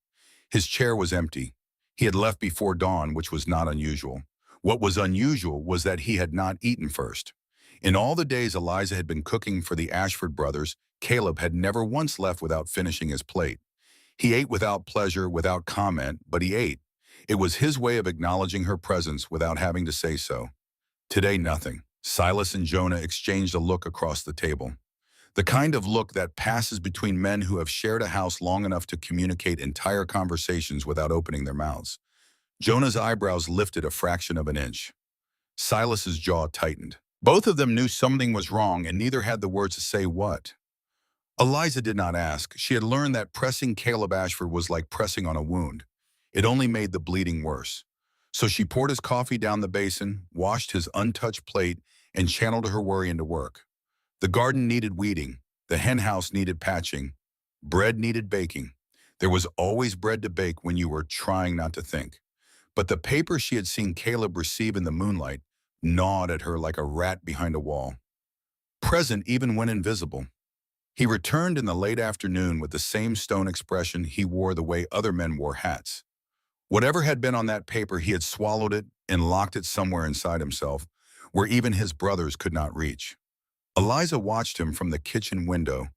His chair was empty. He had left before dawn, which was not unusual. What was unusual was that he had not eaten first. In all the days Eliza had been cooking for the Ashford brothers, Caleb had never once left without finishing his plate. He ate without pleasure, without comment, but he ate. It was his way of acknowledging her presence without having to say so. Today, nothing. Silas and Jonah exchanged a look across the table. The kind of look that passes between men who have shared a house long enough to communicate entire conversations without opening their mouths. Jonah's eyebrows lifted a fraction of an inch. Silas's jaw tightened. Both of them knew something was wrong, and neither had the words to say what. Eliza did not ask. She had learned that pressing Caleb Ashford was like pressing on a wound. It only made the bleeding worse. So she poured his coffee down the basin, washed his untouched plate, and channeled her worry into work. The garden needed weeding. The hen house needed patching. Bread needed baking. There was always bread to bake when you were trying not to think. But the paper she had seen Caleb receive in the moonlight gnawed at her like a rat behind a wall. Present even when invisible. He returned in the late afternoon with the same stone expression he wore the way other men wore hats. Whatever had been on that paper, he had swallowed it and locked it somewhere inside himself, where even his brothers could not reach. Eliza watched him from the kitchen window,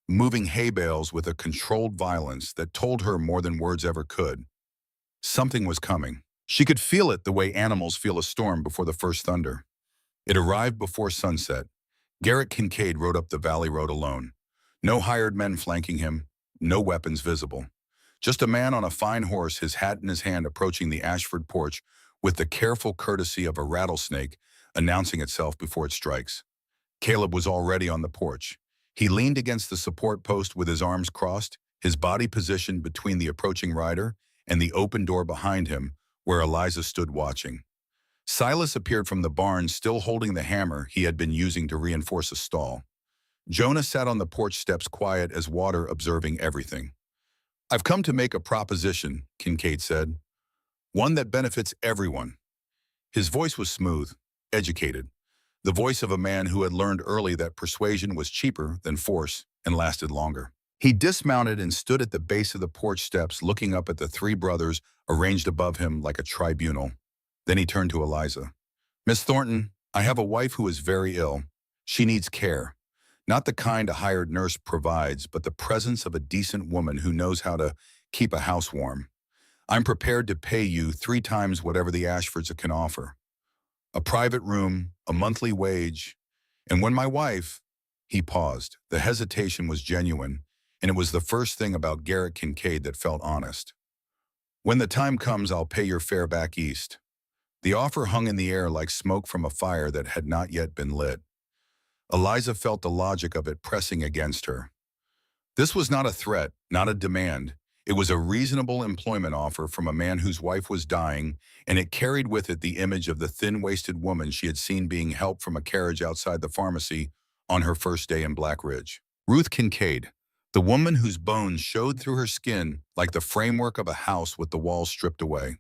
moving hay bales with a controlled violence that told her more than words ever could. Something was coming. She could feel it the way animals feel a storm before the first thunder. It arrived before sunset. Garrett Kincaid rode up the valley road alone. No hired men flanking him, no weapons visible. Just a man on a fine horse, his hat in his hand, approaching the Ashford porch with the careful courtesy of a rattlesnake announcing itself before it strikes. Caleb was already on the porch. He leaned against the support post with his arms crossed, his body positioned between the approaching rider and the open door behind him, where Eliza stood watching. Silas appeared from the barn, still holding the hammer he had been using to reinforce a stall. Jonah sat on the porch steps, quiet as water, observing everything. "I've come to make a proposition," Kincaid said. "One that benefits everyone." His voice was smooth, educated, the voice of a man who had learned early that persuasion was cheaper than force and lasted longer. He dismounted and stood at the base of the porch steps, looking up at the three brothers arranged above him like a tribunal. Then he turned to Eliza. "Miss Thornton, I have a wife who is very ill. She needs care. Not the kind a hired nurse provides, but the presence of a decent woman who knows how to keep a house warm. I'm prepared to pay you 3 times whatever the Ashfords can offer. A private room, a monthly wage, and when my wife—" He paused. The hesitation was genuine, and it was the first thing about Garrett Kincaid that felt honest. "When the time comes, I'll pay your fare back east." The offer hung in the air like smoke from a fire that had not yet been lit. Eliza felt the logic of it pressing against her. This was not a threat, not a demand. It was a reasonable employment offer from a man whose wife was dying, and it carried with it the image of the thin-waisted woman she had seen being helped from a carriage outside the pharmacy on her first day in Black Ridge. Ruth Kincaid, the woman whose bones showed through her skin like the framework of a house with the walls stripped away.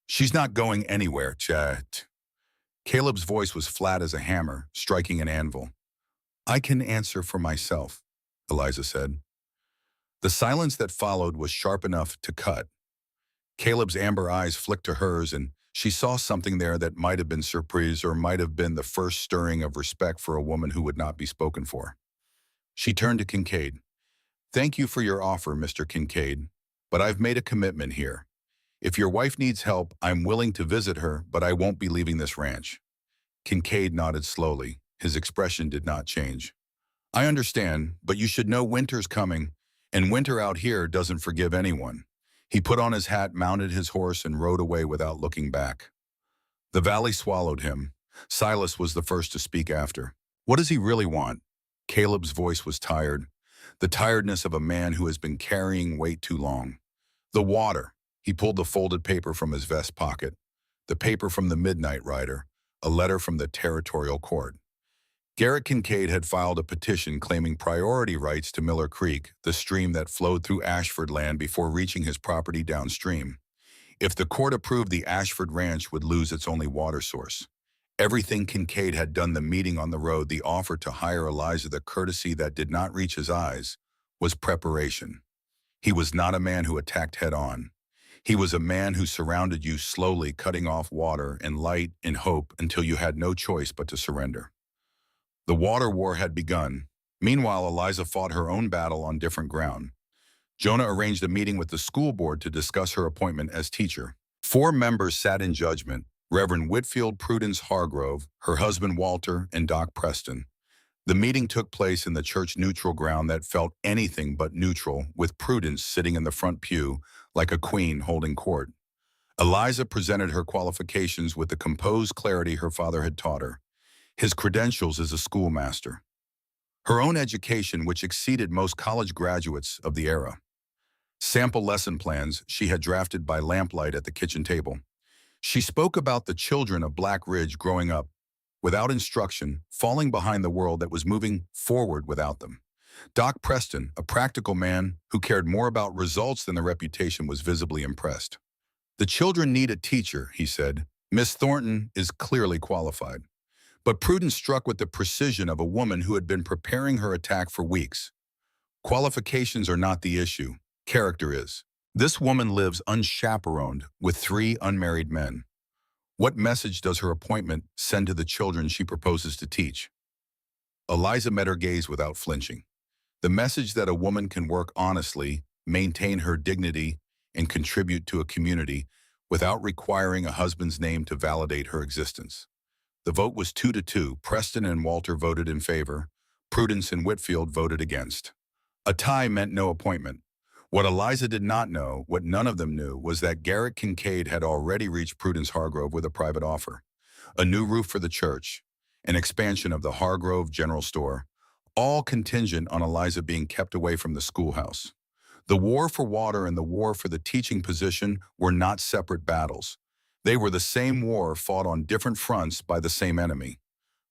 "She's not going anywhere, chat." Caleb's voice was flat as a hammer, striking an anvil. "I can answer for myself," Eliza said. The silence that followed was sharp enough to cut. Caleb's amber eyes flicked to hers, and she saw something there that might have been surprise or might have been the first stirring of respect for a woman who would not be spoken for. She turned to Kincaid. "Thank you for your offer, Mr. Kincaid, but I've made a commitment here. If your wife needs help, I'm willing to visit her, but I won't be leaving this ranch." Kincaid nodded slowly. His expression did not change. "I understand, but you should know winter's coming, and winter out here doesn't forgive anyone." He put on his hat, mounted his horse, and rode away without looking back. The valley swallowed him. Silas was the first to speak after. "What does he really want?" Caleb's voice was tired, the tiredness of a man who has been carrying weight too long. "The water." He pulled the folded paper from his vest pocket. The paper from the Midnight Rider, a letter from the territorial court. Garrett Kincaid had filed a petition claiming priority rights to Miller Creek, the stream that flowed through Ashford land before reaching his property downstream. If the court approved, the Ashford Ranch would lose its only water source. Everything Kincaid had done, the meeting on the road, the offer to hire Eliza, the courtesy that did not reach his eyes, was preparation. He was not a man who attacked head-on. He was a man who surrounded you, slowly cutting off water and light and hope until you had no choice but to surrender. The water war had begun. Meanwhile, Eliza fought her own battle on different ground. Jonah arranged a meeting with the school board to discuss her appointment as teacher. 4 members sat in judgment: Reverend Whitfield Prudence Hargrove, her husband Walter, and Doc Preston. The meeting took place in the church neutral ground that felt anything but neutral, with Prudence sitting in the front pew like a queen holding court. Eliza presented her qualifications with the composed clarity her father had taught her. His credentials as a schoolmaster. Her own education, which exceeded most college graduates of the era. Sample lesson plans she had drafted by lamplight at the kitchen table. She spoke about the children of Black Ridge growing up, without instruction, falling behind the world that was moving forward without them. Doc Preston, a practical man who cared more about results than the reputation, was visibly impressed. The children need a teacher, he said. Miss Thornton is clearly qualified. But Prudence struck with the precision of a woman who had been preparing her attack for weeks. Qualifications are not the issue. Character is. This woman lives unchaperoned with 3 unmarried men. What message does her appointment send to the children she proposes to teach? Eliza met her gaze without flinching. The message that a woman can work honestly, maintain her dignity, and contribute to a community without requiring a husband's name to validate her existence. The vote was 2-2. Preston and Walter voted in favor. Prudence and Whitfield voted against. A tie meant no appointment. What Eliza did not know, what none of them knew, was that Garrett Kincaid had already reached Prudence Hargrove with a private offer. A new roof for the church, an expansion of the Hargrove General Store, all contingent on Eliza being kept away from the schoolhouse. The war for water and the war for the teaching position were not separate battles. They were the same war fought on different fronts by the same enemy.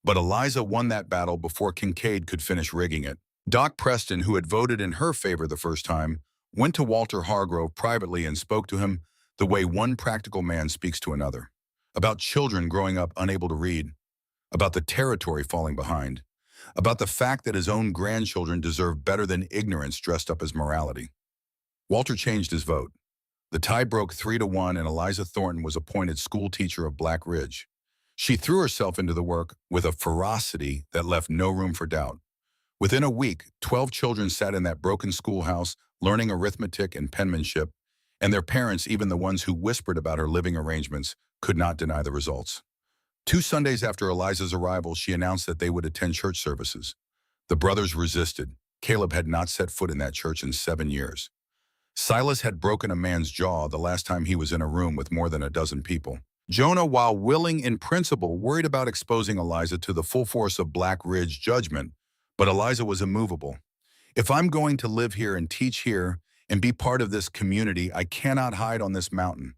But Eliza won that battle before Kincaid could finish rigging it. Doc Preston, who had voted in her favor the first time, went to Walter Hargrove privately and spoke to him the way one practical man speaks to another. About children growing up unable to read, about the territory falling behind, about the fact that his own grandchildren deserve better than ignorance dressed up as morality. Walter changed his vote. The tie broke 3-1 and Eliza Thornton was appointed school teacher of Black Ridge. She threw herself into the work with a ferocity that left no room for doubt. Within a week, 12 children sat in that broken schoolhouse learning arithmetic and penmanship, and their parents, even the ones who whispered about her living arrangements, could not deny the results. 2 Sundays after Eliza's arrival, she announced that they would attend church services. The brothers resisted. Caleb had not set foot in that church in 7 years. Silas had broken a man's jaw the last time he was in a room with more than a dozen people. Jonah, while willing in principle, worried about exposing Eliza to the full force of Black Ridge judgment, but Eliza was immovable. If I'm going to live here and teach here and be part of this community, I cannot hide on this mountain.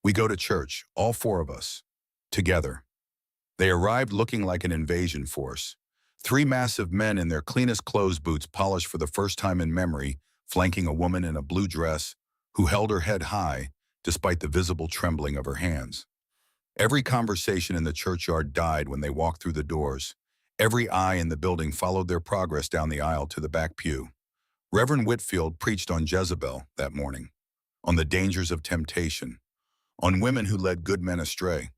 We go to church, all 4 of us, together. They arrived looking like an invasion force. 3 massive men in their cleanest clothes boots polished for the first time in memory, flanking a woman in a blue dress who held her head high despite the visible trembling of her hands. Every conversation in the churchyard died when they walked through the doors. Every eye in the building followed their progress down the aisle to the back pew. Reverend Whitfield preached on Jezebel that morning, on the dangers of temptation, on women who led good men astray.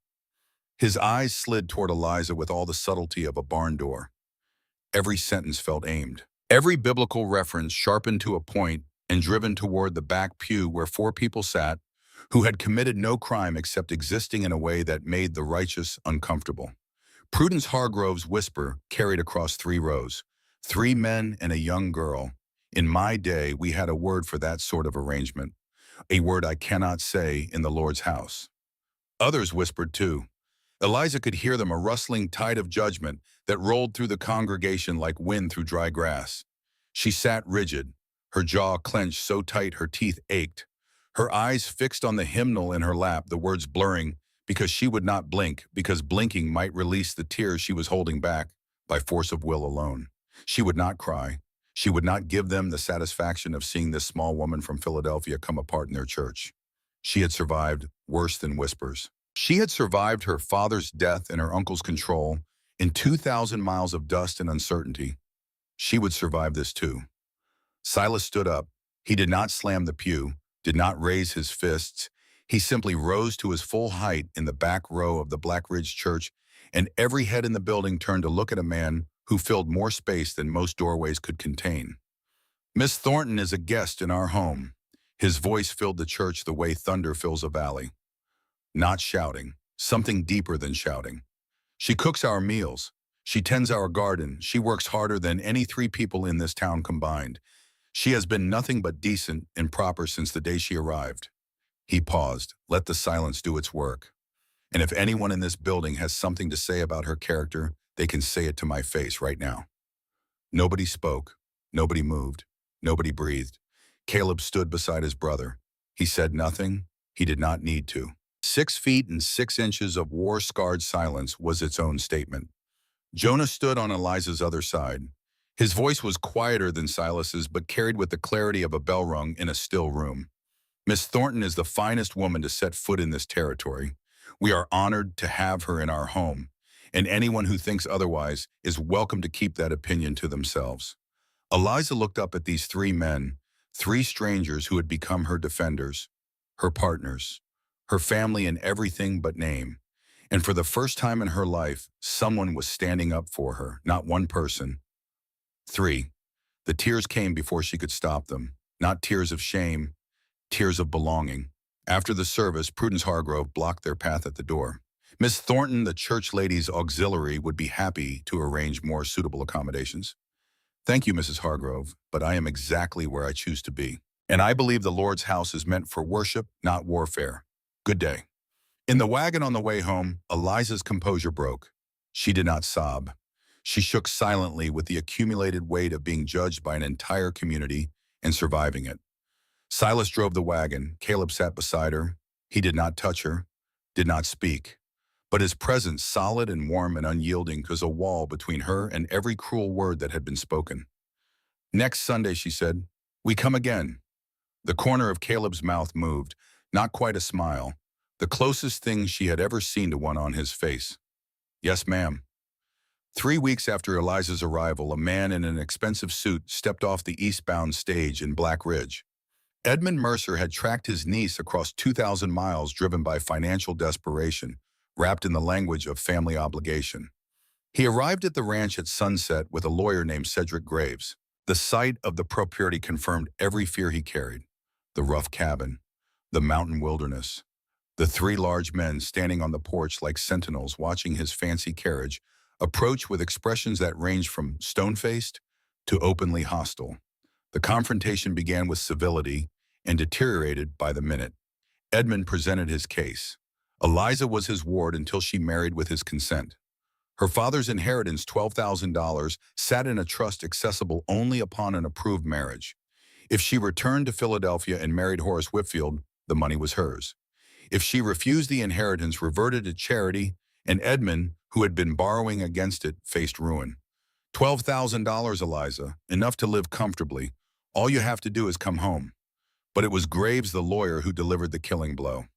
His eyes slid toward Eliza with all the subtlety of a barn door. Every sentence felt aimed. Every biblical reference sharpened to a point and driven toward the back pew where 4 people sat who had committed no crime except existing in a way that made the righteous uncomfortable. Prudence Hargrove's whisper carried across 3 rows. 3 men and a young girl. In my day, we had a word for that sort of arrangement, a word I cannot say in the Lord's house. Others whispered too. Eliza could hear them, a rustling tide of judgment that rolled through the congregation like wind through dry grass. She sat rigid, her jaw clenched so tight her teeth ached, her eyes fixed on the hymnal in her lap, the words blurring because she would not blink, because blinking might release the tears she was holding back by force of will alone. She would not cry. She would not give them the satisfaction of seeing this small woman from Philadelphia come apart in their church. She had survived worse than whispers. She had survived her father's death and her uncle's control in 2,000 miles of dust and uncertainty. She would survive this too. Silas stood up. He did not slam the pew, did not raise his fists. He simply rose to his full height in the back row of the Black Ridge Church, and every head in the building turned to look at a man who filled more space than most doorways could contain. Miss Thornton is a guest in our home. His voice filled the church the way thunder fills a valley. Not shouting, something deeper than shouting. She cooks our meals. She tends our garden. She works harder than any 3 people in this town combined. She has been nothing but decent and proper since the day she arrived. He paused, let the silence do its work. And if anyone in this building has something to say about her character, they can say it to my face right now. Nobody spoke. Nobody moved. Nobody breathed. Caleb stood beside his brother. He said nothing. He did not need to. 6 feet and 6 inches of war-scarred silence was its own statement. Jonah stood on Eliza's other side. His voice was quieter than Silas's, but carried with the clarity of a bell rung in a still room. Miss Thornton is the finest woman to set foot in this territory. We are honored to have her in our home, and anyone who thinks otherwise is welcome to keep that opinion to themselves. Eliza looked up at these three men, three strangers who had become her defenders, her partners, her family in everything but name. And for the first time in her life, someone was standing up for her, not one person. Three. The tears came before she could stop them, not tears of shame, tears of belonging. After the service, Prudence Hargrove blocked their path at the door. Miss Thornton, the church ladies' auxiliary, would be happy to arrange more suitable accommodations. Thank you, Mrs. Hargrove, but I am exactly where I choose to be. And I believe the Lord's house is meant for worship, not warfare. Good day. In the wagon on the way home, Eliza's composure broke. She did not sob. She shook silently with the accumulated weight of being judged by an entire community and surviving it. Silas drove the wagon. Caleb sat beside her. He did not touch her, did not speak. But his presence, solid and warm and unyielding, was a wall between her and every cruel word that had been spoken. Next Sunday, she said, "We come again." The corner of Caleb's mouth moved, not quite a smile, the closest thing she had ever seen to one on his face. "Yes, ma'am." 3 weeks after Eliza's arrival, a man in an expensive suit stepped off the eastbound stage in Black Ridge. Edmund Mercer had tracked his niece across 2,000 miles driven by financial desperation, wrapped in the language of family obligation. He arrived at the ranch at sunset with a lawyer named Cedric Graves. The sight of the property confirmed every fear he carried. The rough cabin, the mountain wilderness, the three large men standing on the porch like sentinels watching his fancy carriage approach with expressions that ranged from stone-faced to openly hostile. The confrontation began with civility and deteriorated by the minute. Edmund presented his case. Eliza was his ward until she married with his consent. Her father's inheritance, $12,000, sat in a trust accessible only upon an approved marriage. If she returned to Philadelphia and married Horace Whitfield, the money was hers. If she refused the inheritance, reverted to charity, and Edmund, who had been borrowing against it, faced ruin. $12,000, Eliza, enough to live comfortably. All you have to do is come home. But it was Graves, the lawyer, who delivered the killing blow.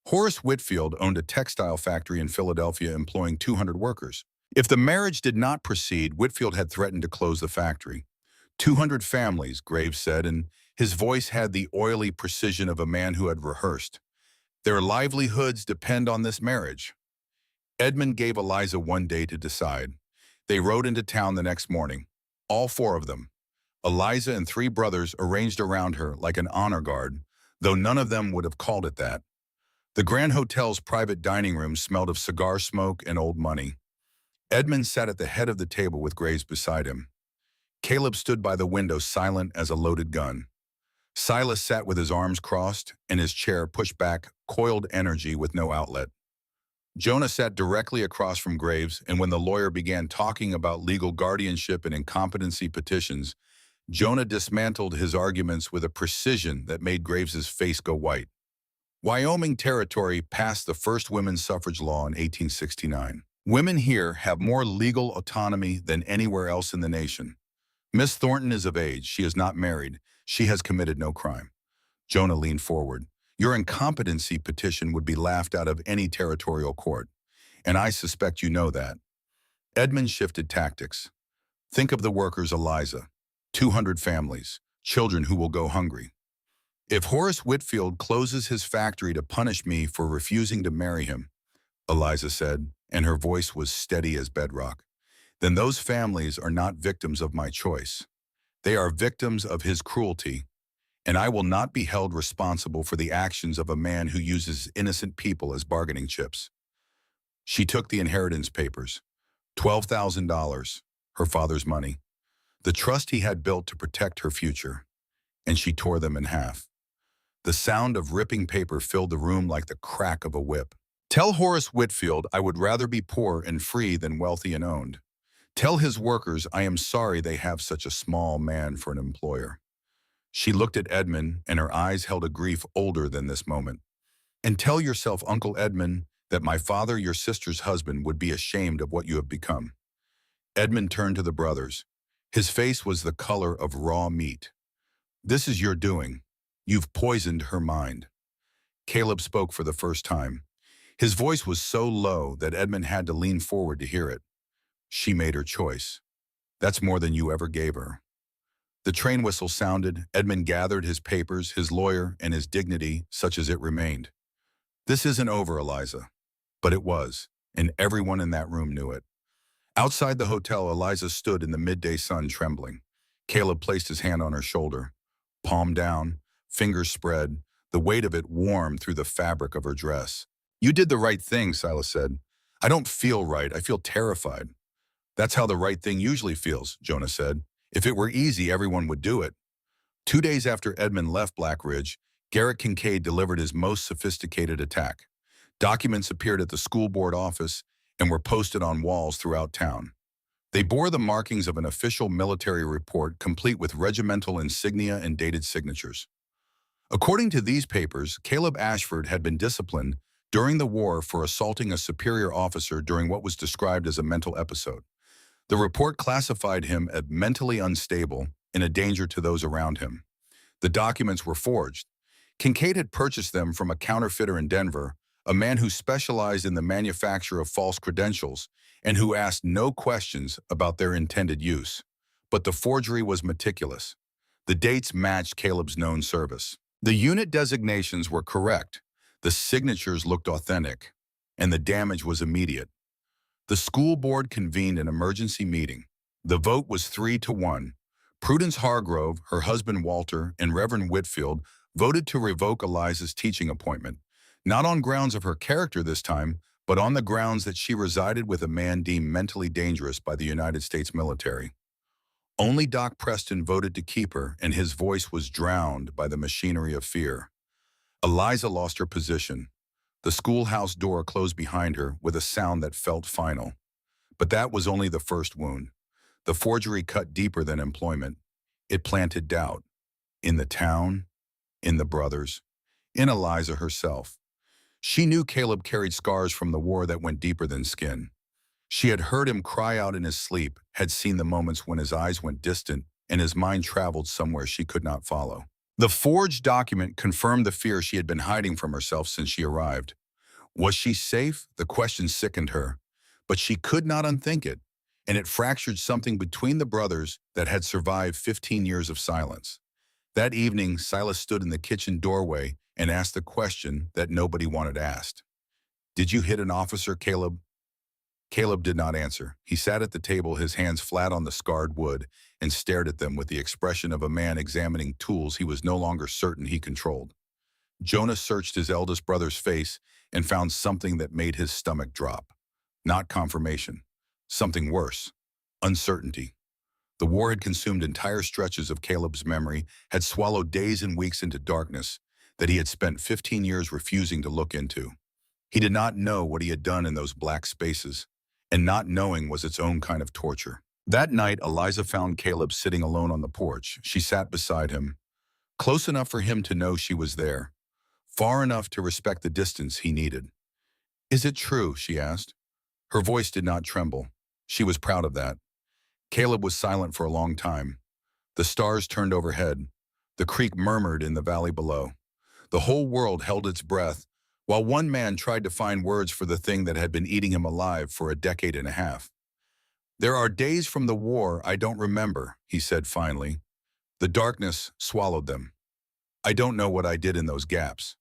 Horace Whitfield owned a textile factory in Philadelphia employing 200 workers. If the marriage did not proceed, Whitfield had threatened to close the factory. 200 families, Graves said, and his voice had the oily precision of a man who had rehearsed. Their livelihoods depend on this marriage. Edmund gave Eliza one day to decide. They rode into town the next morning, all four of them. Eliza and three brothers arranged around her like an honor guard, though none of them would have called it that. The Grand Hotel's private dining room smelled of cigar smoke and old money. Edmund sat at the head of the table with Graves beside him. Caleb stood by the window, silent as a loaded gun. Silas sat with his arms crossed and his chair pushed back, coiled energy with no outlet. Jonah sat directly across from Graves, and when the lawyer began talking about legal guardianship and incompetency petitions, Jonah dismantled his arguments with a precision that made Graves's face go white. Wyoming Territory passed the first women's suffrage law in 1869. Women here have more legal autonomy than anywhere else in the nation. Miss Thornton is of age. She is not married. She has committed no crime. Jonah leaned forward. Your incompetency petition would be laughed out of any territorial court, and I suspect you know that. Edmund shifted tactics. Think of the workers, Eliza. 200 families, children who will go hungry. If Horace Whitfield closes his factory to punish me for refusing to marry him, Eliza said, and her voice was steady as bedrock, then those families are not victims of my choice. They are victims of his cruelty, and I will not be held responsible for the actions of a man who uses innocent people as bargaining chips. She took the inheritance papers, $12,000, her father's money, the trust he had built to protect her future, and she tore them in half. The sound of ripping paper filled the room like the crack of a whip. Tell Horace Whitfield I would rather be poor and free than wealthy and owned. Tell his workers I am sorry they have such a small man for an employer. She looked at Edmund, and her eyes held a grief older than this moment. And tell yourself, Uncle Edmund, that my father, your sister's husband, would be ashamed of what you have become. Edmund turned to the brothers. His face was the color of raw meat. This is your doing. You've poisoned her mind. Caleb spoke for the first time. His voice was so low that Edmund had to lean forward to hear it. She made her choice. That's more than you ever gave her. The train whistle sounded. Edmund gathered his papers, his lawyer, and his dignity, such as it remained. This isn't over, Eliza. But it was, and everyone in that room knew it. Outside the hotel, Eliza stood in the midday sun, trembling. Caleb placed his hand on her shoulder. Palm down, fingers spread, the weight of it warm through the fabric of her dress. You did the right thing, Silas said. I don't feel right, I feel terrified. That's how the right thing usually feels, Jonah said. If it were easy, everyone would do it. 2 days after Edmund left Black Ridge, Garrett Kincaid delivered his most sophisticated attack. Documents appeared at the school board office and were posted on walls throughout town. They bore the markings of an official military report complete with regimental insignia and dated signatures. According to these papers, Caleb Ashford had been disciplined during the war for assaulting a superior officer during what was described as a mental episode. The report classified him as mentally unstable and a danger to those around him. The documents were forged. Kincaid had purchased them from a counterfeiter in Denver, a man who specialized in the manufacture of false credentials and who asked no questions about their intended use. But the forgery was meticulous. The dates matched Caleb's known service. The unit designations were correct, the signatures looked authentic, and the damage was immediate. The school board convened an emergency meeting. The vote was 3-1. Prudence Hargrove, her husband Walter, and Reverend Whitfield voted to revoke Eliza's teaching appointment, not on grounds of her character this time, but on the grounds that she resided with a man deemed mentally dangerous by the United States military. Only Doc Preston voted to keep her, and his voice was drowned by the machinery of fear. Eliza lost her position. The schoolhouse door closed behind her with a sound that felt final. But that was only the first wound. The forgery cut deeper than employment. It planted doubt. In the town, in the brothers, in Eliza herself. She knew Caleb carried scars from the war that went deeper than skin. She had heard him cry out in his sleep, had seen the moments when his eyes went distant and his mind traveled somewhere she could not follow. The forged document confirmed the fear she had been hiding from herself since she arrived. Was she safe? The question sickened her. But she could not unthink it, and it fractured something between the brothers that had survived 15 years of silence. That evening, Silas stood in the kitchen doorway and asked the question that nobody wanted asked. Did you hit an officer, Caleb? Caleb did not answer. He sat at the table, his hands flat on the scarred wood, and stared at them with the expression of a man examining tools he was no longer certain he controlled. Jonah searched his eldest brother's face and found something that made his stomach drop. Not confirmation. Something worse. Uncertainty. The war had consumed entire stretches of Caleb's memory, had swallowed days and weeks into darkness that he had spent 15 years refusing to look into. He did not know what he had done in those black spaces, and not knowing was its own kind of torture. That night, Eliza found Caleb sitting alone on the porch. She sat beside him, close enough for him to know she was there, far enough to respect the distance he needed. Is it true? She asked. Her voice did not tremble. She was proud of that. Caleb was silent for a long time. The stars turned overhead. The creek murmured in the valley below. The whole world held its breath, while one man tried to find words for the thing that had been eating him alive for a decade and a half. There are days from the war I don't remember, he said finally. The darkness swallowed them. I don't know what I did in those gaps.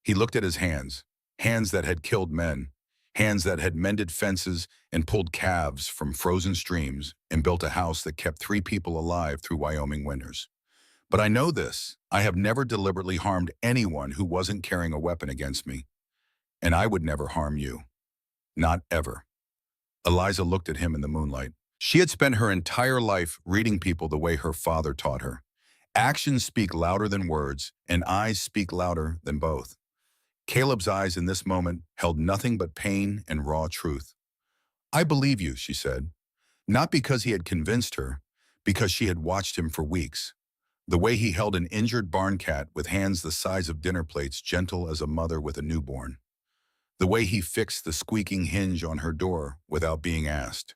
He looked at his hands, hands that had killed men, hands that had mended fences and pulled calves from frozen streams and built a house that kept 3 people alive through Wyoming winters. But I know this, I have never deliberately harmed anyone who wasn't carrying a weapon against me. And I would never harm you. Not ever. Eliza looked at him in the moonlight. She had spent her entire life reading people the way her father taught her. Actions speak louder than words, and eyes speak louder than both. Caleb's eyes in this moment held nothing but pain and raw truth. I believe you, she said. Not because he had convinced her, because she had watched him for weeks. The way he held an injured barn cat with hands the size of dinner plates, gentle as a mother with a newborn. The way he fixed the squeaking hinge on her door without being asked.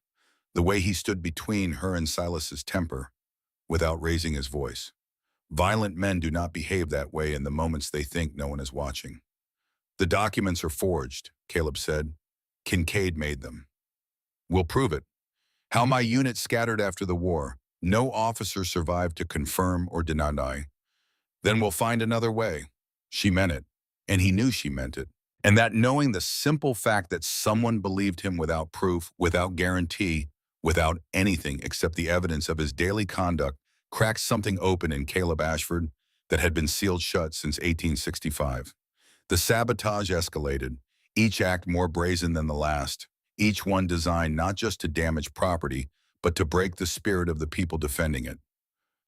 The way he stood between her and Silas's temper without raising his voice. Violent men do not behave that way in the moments they think no one is watching. The documents are forged, Caleb said. Kincaid made them. We'll prove it. How my unit scattered after the war. No officer survived to confirm or deny. Then we'll find another way. She meant it, and he knew she meant it. And that knowing the simple fact that someone believed him without proof, without guarantee, without anything except the evidence of his daily conduct, cracked something open in Caleb Ashford that had been sealed shut since 1865. The sabotage escalated, each act more brazen than the last, each one designed not just to damage property, but to break the spirit of the people defending it.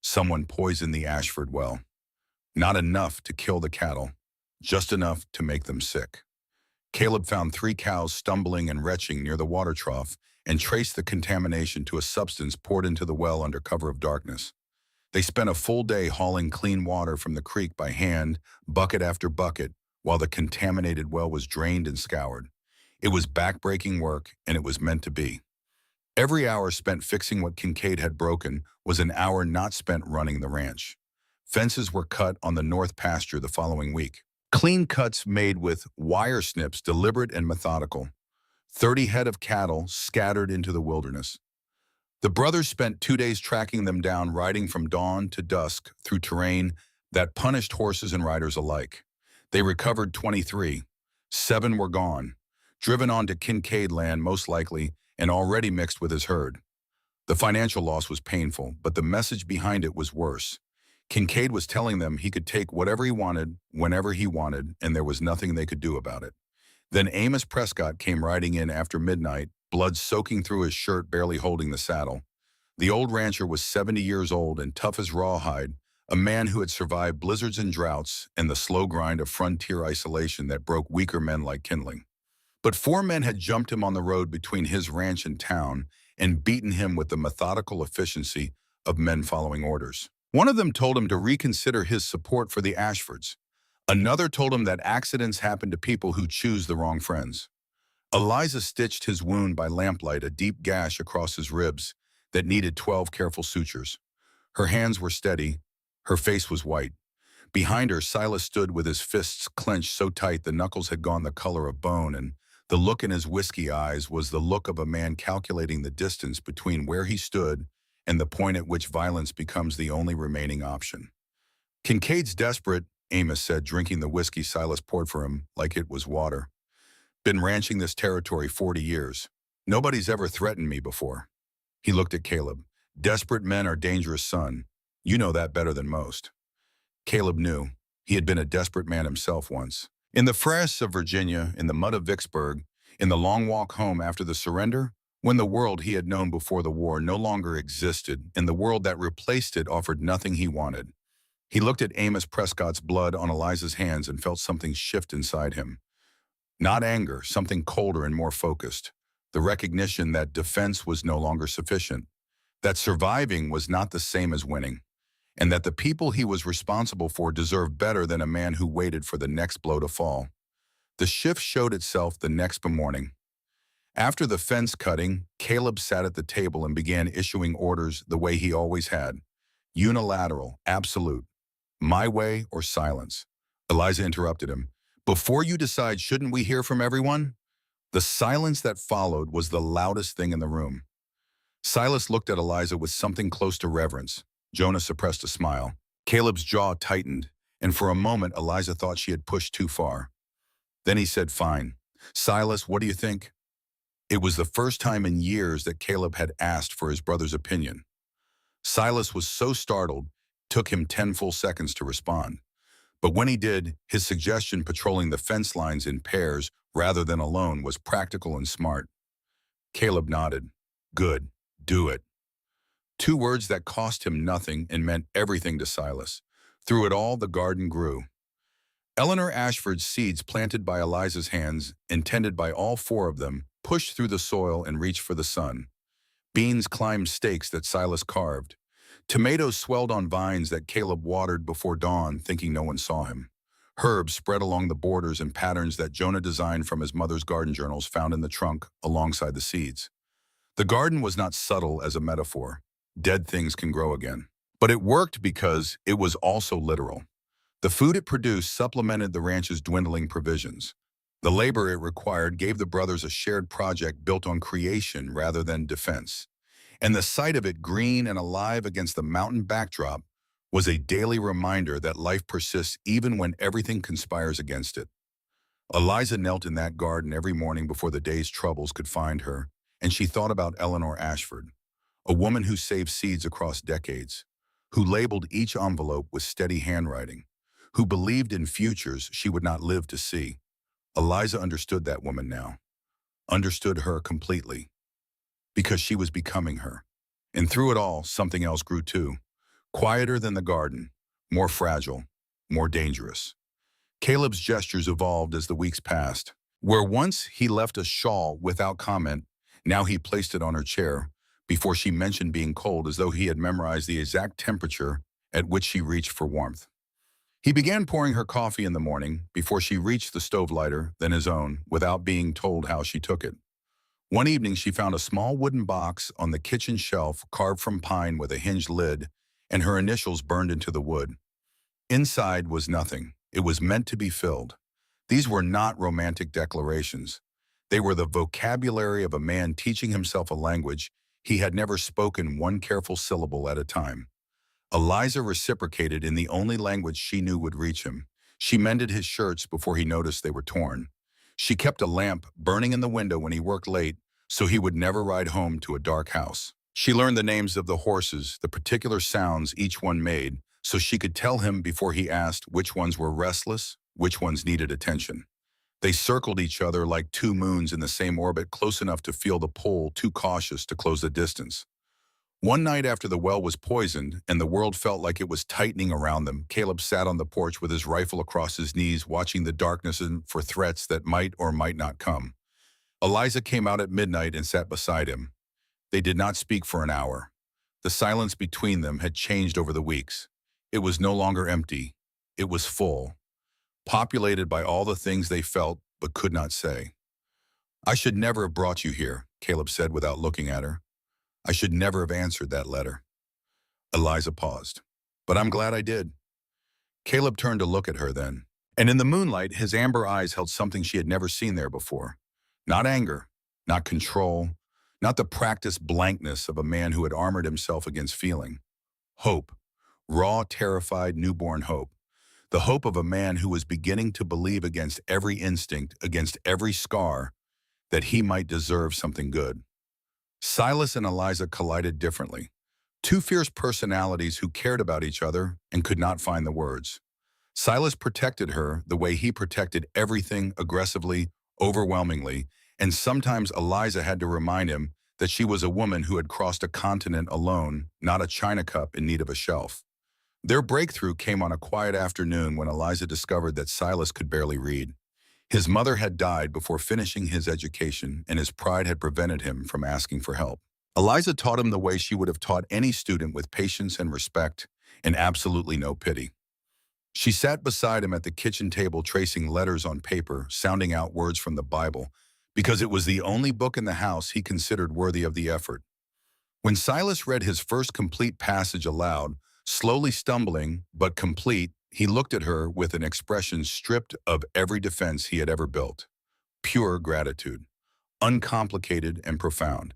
Someone poisoned the Ashford well. Not enough to kill the cattle, just enough to make them sick. Caleb found 3 cows stumbling and retching near the water trough and traced the contamination to a substance poured into the well under cover of darkness. They spent a full day hauling clean water from the creek by hand, bucket after bucket, while the contaminated well was drained and scoured. It was backbreaking work, and it was meant to be. Every hour spent fixing what Kincaid had broken was an hour not spent running the ranch. Fences were cut on the north pasture the following week. Clean cuts made with wire snips, deliberate and methodical. 30 head of cattle scattered into the wilderness. The brothers spent 2 days tracking them down, riding from dawn to dusk through terrain that punished horses and riders alike. They recovered 23. 7 were gone, driven onto Kincaid land most likely, and already mixed with his herd. The financial loss was painful, but the message behind it was worse. Kincaid was telling them he could take whatever he wanted, whenever he wanted, and there was nothing they could do about it. Then Amos Prescott came riding in after midnight, blood soaking through his shirt, barely holding the saddle. The old rancher was 70 years old and tough as rawhide, a man who had survived blizzards and droughts and the slow grind of frontier isolation that broke weaker men like kindling. But 4 men had jumped him on the road between his ranch and town and beaten him with the methodical efficiency of men following orders. One of them told him to reconsider his support for the Ashfords. Another told him that accidents happen to people who choose the wrong friends. Eliza stitched his wound by lamplight, a deep gash across his ribs that needed 12 careful sutures. Her hands were steady. Her face was white. Behind her, Silas stood with his fists clenched so tight the knuckles had gone the color of bone, and the look in his whiskey eyes was the look of a man calculating the distance between where he stood and the point at which violence becomes the only remaining option. Kincaid's desperate, Amos said, drinking the whiskey Silas poured for him like it was water. Been ranching this territory 40 years. Nobody's ever threatened me before. He looked at Caleb. Desperate men are dangerous, son. You know that better than most. Caleb knew. He had been a desperate man himself once. In the forests of Virginia, in the mud of Vicksburg, in the long walk home after the surrender, when the world he had known before the war no longer existed, and the world that replaced it offered nothing he wanted. He looked at Amos Prescott's blood on Eliza's hands and felt something shift inside him. Not anger, something colder and more focused. The recognition that defense was no longer sufficient, that surviving was not the same as winning, and that the people he was responsible for deserved better than a man who waited for the next blow to fall. The shift showed itself the next morning. After the fence cutting, Caleb sat at the table and began issuing orders the way he always had. Unilateral, absolute. My way or silence. Eliza interrupted him. Before you decide, shouldn't we hear from everyone? The silence that followed was the loudest thing in the room. Silas looked at Eliza with something close to reverence. Jonah suppressed a smile. Caleb's jaw tightened, and for a moment Eliza thought she had pushed too far. Then he said, fine. Silas, what do you think? It was the first time in years that Caleb had asked for his brother's opinion. Silas was so startled, it took him 10 full seconds to respond. But when he did, his suggestion patrolling the fence lines in pairs rather than alone was practical and smart. Caleb nodded. Good, do it. 2 words that cost him nothing and meant everything to Silas. Through it all, the garden grew. Eleanor Ashford's seeds planted by Eliza's hands, intended by all 4 of them, pushed through the soil and reached for the sun. Beans climbed stakes that Silas carved. Tomatoes swelled on vines that Caleb watered before dawn, thinking no one saw him. Herbs spread along the borders in patterns that Jonah designed from his mother's garden journals found in the trunk alongside the seeds. The garden was not subtle as a metaphor. Dead things can grow again. But it worked because it was also literal. The food it produced supplemented the ranch's dwindling provisions. The labor it required gave the brothers a shared project built on creation rather than defense. And the sight of it green and alive against the mountain backdrop was a daily reminder that life persists even when everything conspires against it. Eliza knelt in that garden every morning before the day's troubles could find her, and she thought about Eleanor Ashford, a woman who saved seeds across decades, who labeled each envelope with steady handwriting, who believed in futures she would not live to see. Eliza understood that woman now, understood her completely, because she was becoming her. And through it all, something else grew too, quieter than the garden, more fragile, more dangerous. Caleb's gestures evolved as the weeks passed. Where once he left a shawl without comment, now he placed it on her chair before she mentioned being cold, as though he had memorized the exact temperature at which she reached for warmth. He began pouring her coffee in the morning before she reached the stove lighter, then his own, without being told how she took it. One evening, she found a small wooden box on the kitchen shelf carved from pine with a hinged lid, and her initials burned into the wood. Inside was nothing. It was meant to be filled. These were not romantic declarations. They were the vocabulary of a man teaching himself a language he had never spoken, one careful syllable at a time. Eliza reciprocated in the only language she knew would reach him. She mended his shirts before he noticed they were torn. She kept a lamp burning in the window when he worked late so he would never ride home to a dark house. She learned the names of the horses, the particular sounds each one made, so she could tell him before he asked which ones were restless, which ones needed attention. They circled each other like two moons in the same orbit, close enough to feel the pull, too cautious to close the distance. One night after the well was poisoned and the world felt like it was tightening around them, Caleb sat on the porch with his rifle across his knees, watching the darkness for threats that might or might not come. Eliza came out at midnight and sat beside him. They did not speak for an hour. The silence between them had changed over the weeks. It was no longer empty. It was full, populated by all the things they felt but could not say. "I should never have brought you here," Caleb said without looking at her. "I should never have answered that letter." Eliza paused. "But I'm glad I did." Caleb turned to look at her then, and in the moonlight, his amber eyes held something she had never seen there before. Not anger, not control, not the practiced blankness of a man who had armored himself against feeling. Hope, raw, terrified, newborn hope. The hope of a man who was beginning to believe against every instinct, against every scar, that he might deserve something good. Silas and Eliza collided differently. Two fierce personalities who cared about each other and could not find the words. Silas protected her the way he protected everything, aggressively, overwhelmingly, and sometimes Eliza had to remind him that she was a woman who had crossed a continent alone, not a china cup in need of a shelf. Their breakthrough came on a quiet afternoon when Eliza discovered that Silas could barely read. His mother had died before finishing his education, and his pride had prevented him from asking for help. Eliza taught him the way she would have taught any student, with patience and respect, and absolutely no pity. She sat beside him at the kitchen table, tracing letters on paper, sounding out words from the Bible, because it was the only book in the house he considered worthy of the effort. When Silas read his first complete passage aloud, slowly stumbling, but complete, he looked at her with an expression stripped of every defense he had ever built. Pure gratitude, uncomplicated and profound.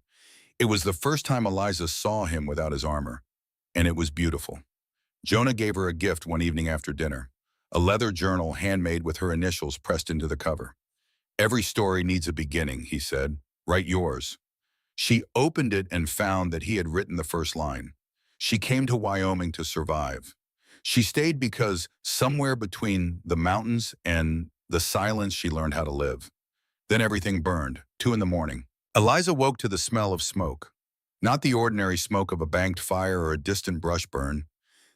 It was the first time Eliza saw him without his armor, and it was beautiful. Jonah gave her a gift one evening after dinner, a leather journal handmade with her initials pressed into the cover. "Every story needs a beginning," he said. "Write yours." She opened it and found that he had written the first line. She came to Wyoming to survive. She stayed because somewhere between the mountains and the silence she learned how to live. Then everything burned, 2 a.m. Eliza woke to the smell of smoke. Not the ordinary smoke of a banked fire or a distant brush burn.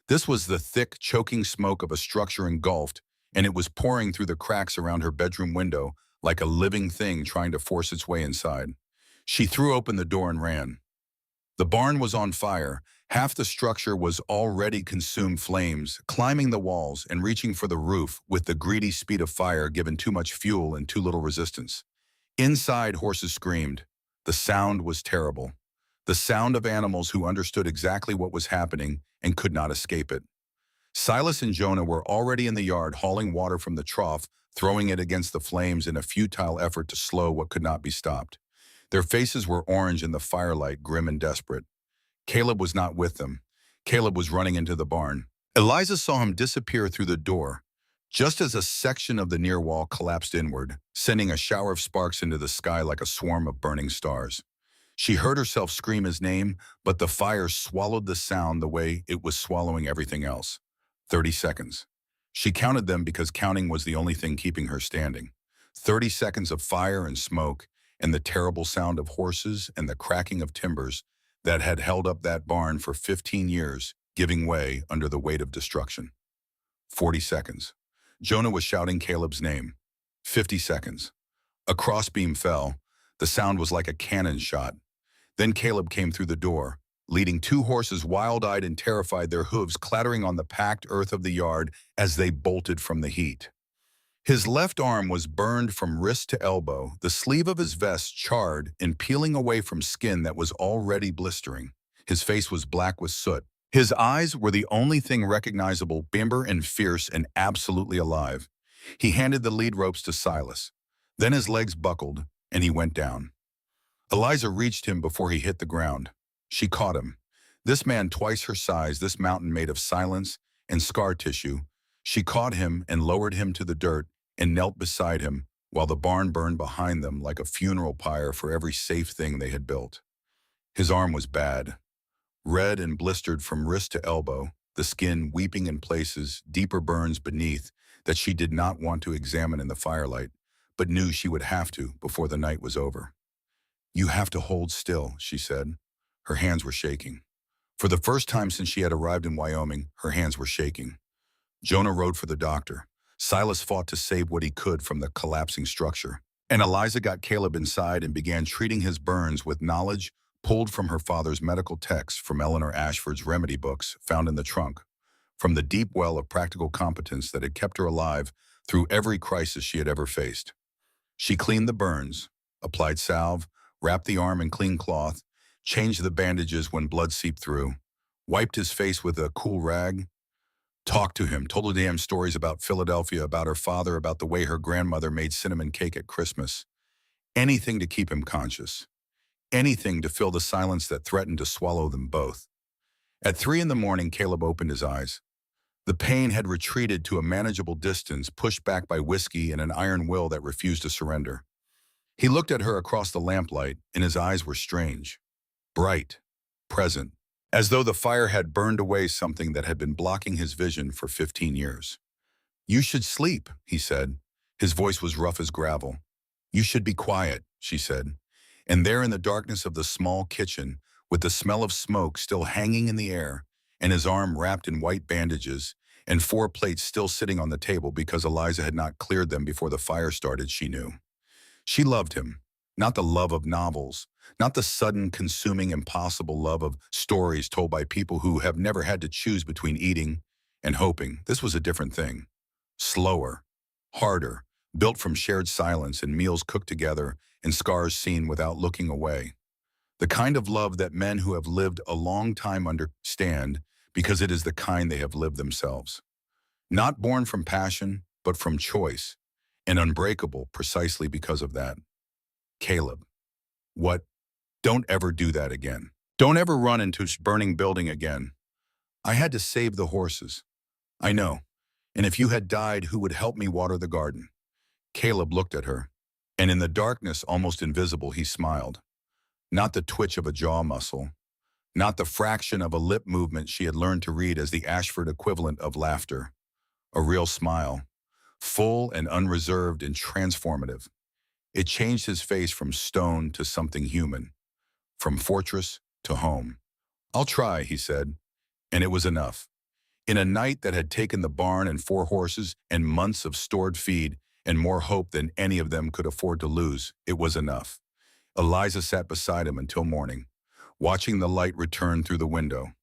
This was the thick, choking smoke of a structure engulfed, and it was pouring through the cracks around her bedroom window like a living thing trying to force its way inside. She threw open the door and ran. The barn was on fire. Half the structure was already consumed flames, climbing the walls and reaching for the roof with the greedy speed of fire given too much fuel and too little resistance. Inside, horses screamed. The sound was terrible. The sound of animals who understood exactly what was happening and could not escape it. Silas and Jonah were already in the yard hauling water from the trough, throwing it against the flames in a futile effort to slow what could not be stopped. Their faces were orange in the firelight, grim and desperate. Caleb was not with them. Caleb was running into the barn. Eliza saw him disappear through the door, just as a section of the near wall collapsed inward, sending a shower of sparks into the sky like a swarm of burning stars. She heard herself scream his name, but the fire swallowed the sound the way it was swallowing everything else. 30 seconds. She counted them because counting was the only thing keeping her standing. 30 seconds of fire and smoke, and the terrible sound of horses and the cracking of timbers that had held up that barn for 15 years, giving way under the weight of destruction. 40 seconds. Jonah was shouting Caleb's name. 50 seconds. A crossbeam fell. The sound was like a cannon shot. Then Caleb came through the door, leading two horses wild-eyed and terrified, their hooves clattering on the packed earth of the yard as they bolted from the heat. His left arm was burned from wrist to elbow, the sleeve of his vest charred and peeling away from skin that was already blistering. His face was black with soot. His eyes were the only thing recognizable, amber and fierce and absolutely alive. He handed the lead ropes to Silas. Then his legs buckled, and he went down. Eliza reached him before he hit the ground. She caught him. This man twice her size, this mountain made of silence and scar tissue. She caught him and lowered him to the dirt and knelt beside him while the barn burned behind them like a funeral pyre for every safe thing they had built. His arm was bad, red and blistered from wrist to elbow, the skin weeping in places, deeper burns beneath that she did not want to examine in the firelight, but knew she would have to before the night was over. "You have to hold still," she said. Her hands were shaking. For the first time since she had arrived in Wyoming, her hands were shaking. Jonah rode for the doctor. Silas fought to save what he could from the collapsing structure. And Eliza got Caleb inside and began treating his burns with knowledge pulled from her father's medical texts, from Eleanor Ashford's remedy books found in the trunk, from the deep well of practical competence that had kept her alive through every crisis she had ever faced. She cleaned the burns, applied salve, wrapped the arm in clean cloth, changed the bandages when blood seeped through, wiped his face with a cool rag, talked to him, told her damn stories about Philadelphia, about her father, about the way her grandmother made cinnamon cake at Christmas. Anything to keep him conscious. Anything to fill the silence that threatened to swallow them both. At 3 in the morning, Caleb opened his eyes. The pain had retreated to a manageable distance, pushed back by whiskey and an iron will that refused to surrender. He looked at her across the lamplight, and his eyes were strange, bright, present, as though the fire had burned away something that had been blocking his vision for 15 years. "You should sleep," he said. His voice was rough as gravel. "You should be quiet," she said. And there in the darkness of the small kitchen, with the smell of smoke still hanging in the air, and his arm wrapped in white bandages, and 4 plates still sitting on the table because Eliza had not cleared them before the fire started, she knew. She loved him, not the love of novels, not the sudden, consuming, impossible love of stories told by people who have never had to choose between eating and hoping. This was a different thing. Slower, harder, built from shared silence and meals cooked together and scars seen without looking away. The kind of love that men who have lived a long time understand because it is the kind they have lived themselves. Not born from passion, but from choice, and unbreakable precisely because of that. Caleb. What? Don't ever do that again. Don't ever run into a burning building again. I had to save the horses. I know. And if you had died, who would help me water the garden? Caleb looked at her, and in the darkness, almost invisible, he smiled. Not the twitch of a jaw muscle, not the fraction of a lip movement she had learned to read as the Ashford equivalent of laughter. A real smile, full and unreserved and transformative. It changed his face from stone to something human, from fortress to home. "I'll try," he said, and it was enough. In a night that had taken the barn and 4 horses and months of stored feed and more hope than any of them could afford to lose, it was enough. Eliza sat beside him until morning, watching the light return through the window,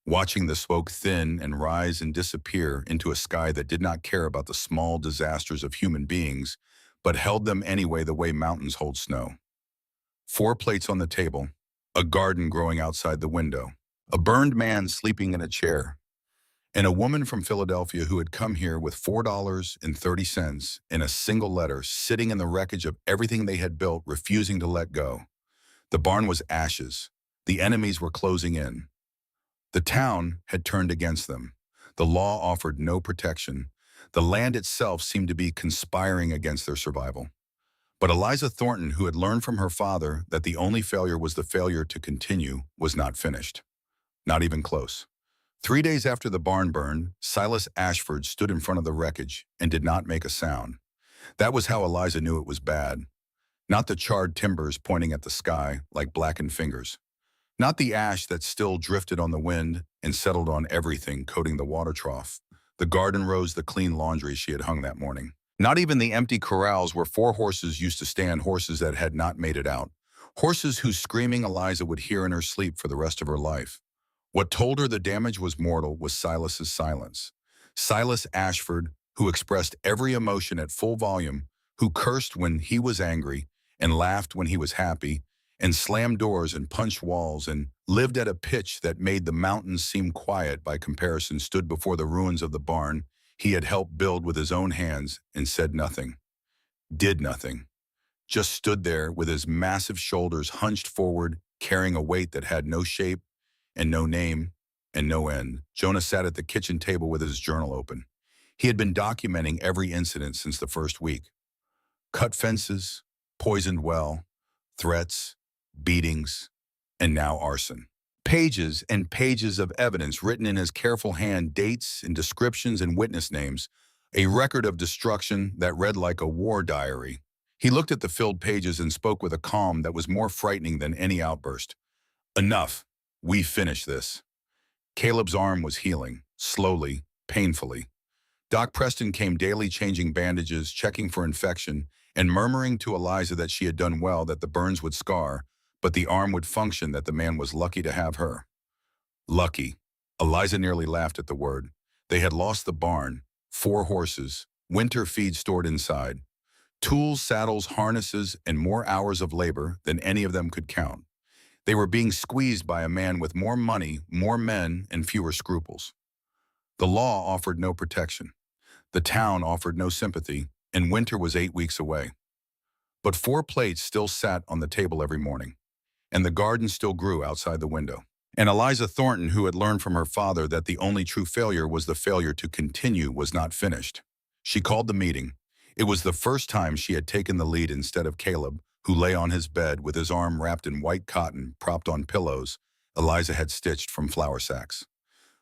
watching the smoke thin and rise and disappear into a sky that did not care about the small disasters of human beings, but held them anyway the way mountains hold snow. 4 plates on the table, a garden growing outside the window, a burned man sleeping in a chair, and a woman from Philadelphia who had come here with $4.30 in a single letter, sitting in the wreckage of everything they had built, refusing to let go. The barn was ashes. The enemies were closing in. The town had turned against them. The law offered no protection. The land itself seemed to be conspiring against their survival. But Eliza Thornton, who had learned from her father that the only failure was the failure to continue, was not finished. Not even close. 3 days after the barn burned, Silas Ashford stood in front of the wreckage and did not make a sound. That was how Eliza knew it was bad. Not the charred timbers pointing at the sky like blackened fingers. Not the ash that still drifted on the wind and settled on everything, coating the water trough, the garden rows, the clean laundry she had hung that morning. Not even the empty corrals where 4 horses used to stand, horses that had not made it out. Horses whose screaming Eliza would hear in her sleep for the rest of her life. What told her the damage was mortal was Silas's silence. Silas Ashford, who expressed every emotion at full volume, who cursed when he was angry and laughed when he was happy, and slammed doors and punched walls and lived at a pitch that made the mountains seem quiet by comparison, stood before the ruins of the barn he had helped build with his own hands and said nothing, did nothing, just stood there with his massive shoulders hunched forward, carrying a weight that had no shape and no name and no end. Jonah sat at the kitchen table with his journal open. He had been documenting every incident since the first week. Cut fences, poisoned well, threats, beatings, and now arson. Pages and pages of evidence written in his careful hand, dates and descriptions and witness names, a record of destruction that read like a war diary. He looked at the filled pages and spoke with a calm that was more frightening than any outburst. Enough. We finish this. Caleb's arm was healing, slowly, painfully. Doc Preston came daily, changing bandages, checking for infection, and murmuring to Eliza that she had done well, that the burns would scar, but the arm would function, that the man was lucky to have her. Lucky. Eliza nearly laughed at the word. They had lost the barn, 4 horses, winter feed stored inside, tools, saddles, harnesses, and more hours of labor than any of them could count. They were being squeezed by a man with more money, more men, and fewer scruples. The law offered no protection. The town offered no sympathy, and winter was 8 weeks away. But 4 plates still sat on the table every morning, and the garden still grew outside the window. And Eliza Thornton, who had learned from her father that the only true failure was the failure to continue, was not finished. She called the meeting. It was the first time she had taken the lead instead of Caleb, who lay on his bed with his arm wrapped in white cotton, propped on pillows Eliza had stitched from flour sacks.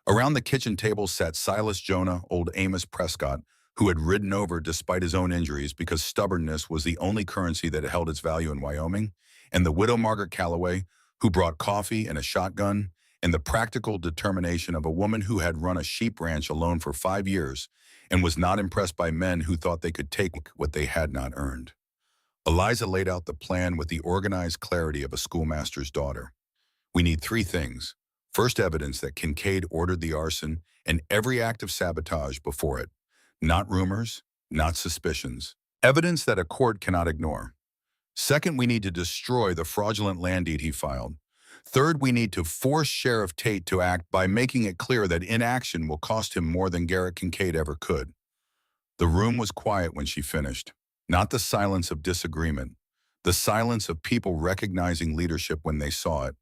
Around the kitchen table sat Silas Jonah, old Amos Prescott, who had ridden over despite his own injuries because stubbornness was the only currency that held its value in Wyoming, and the widow Margaret Calloway, who brought coffee and a shotgun, and the practical determination of a woman who had run a sheep ranch alone for 5 years and was not impressed by men who thought they could take what they had not earned. Eliza laid out the plan with the organized clarity of a schoolmaster's daughter. We need 3 things. First, evidence that Kincaid ordered the arson and every act of sabotage before it. Not rumors, not suspicions. Evidence that a court cannot ignore. Second, we need to destroy the fraudulent land deed he filed. Third, we need to force Sheriff Tate to act by making it clear that inaction will cost him more than Garrett Kincaid ever could. The room was quiet when she finished. Not the silence of disagreement, the silence of people recognizing leadership when they saw it.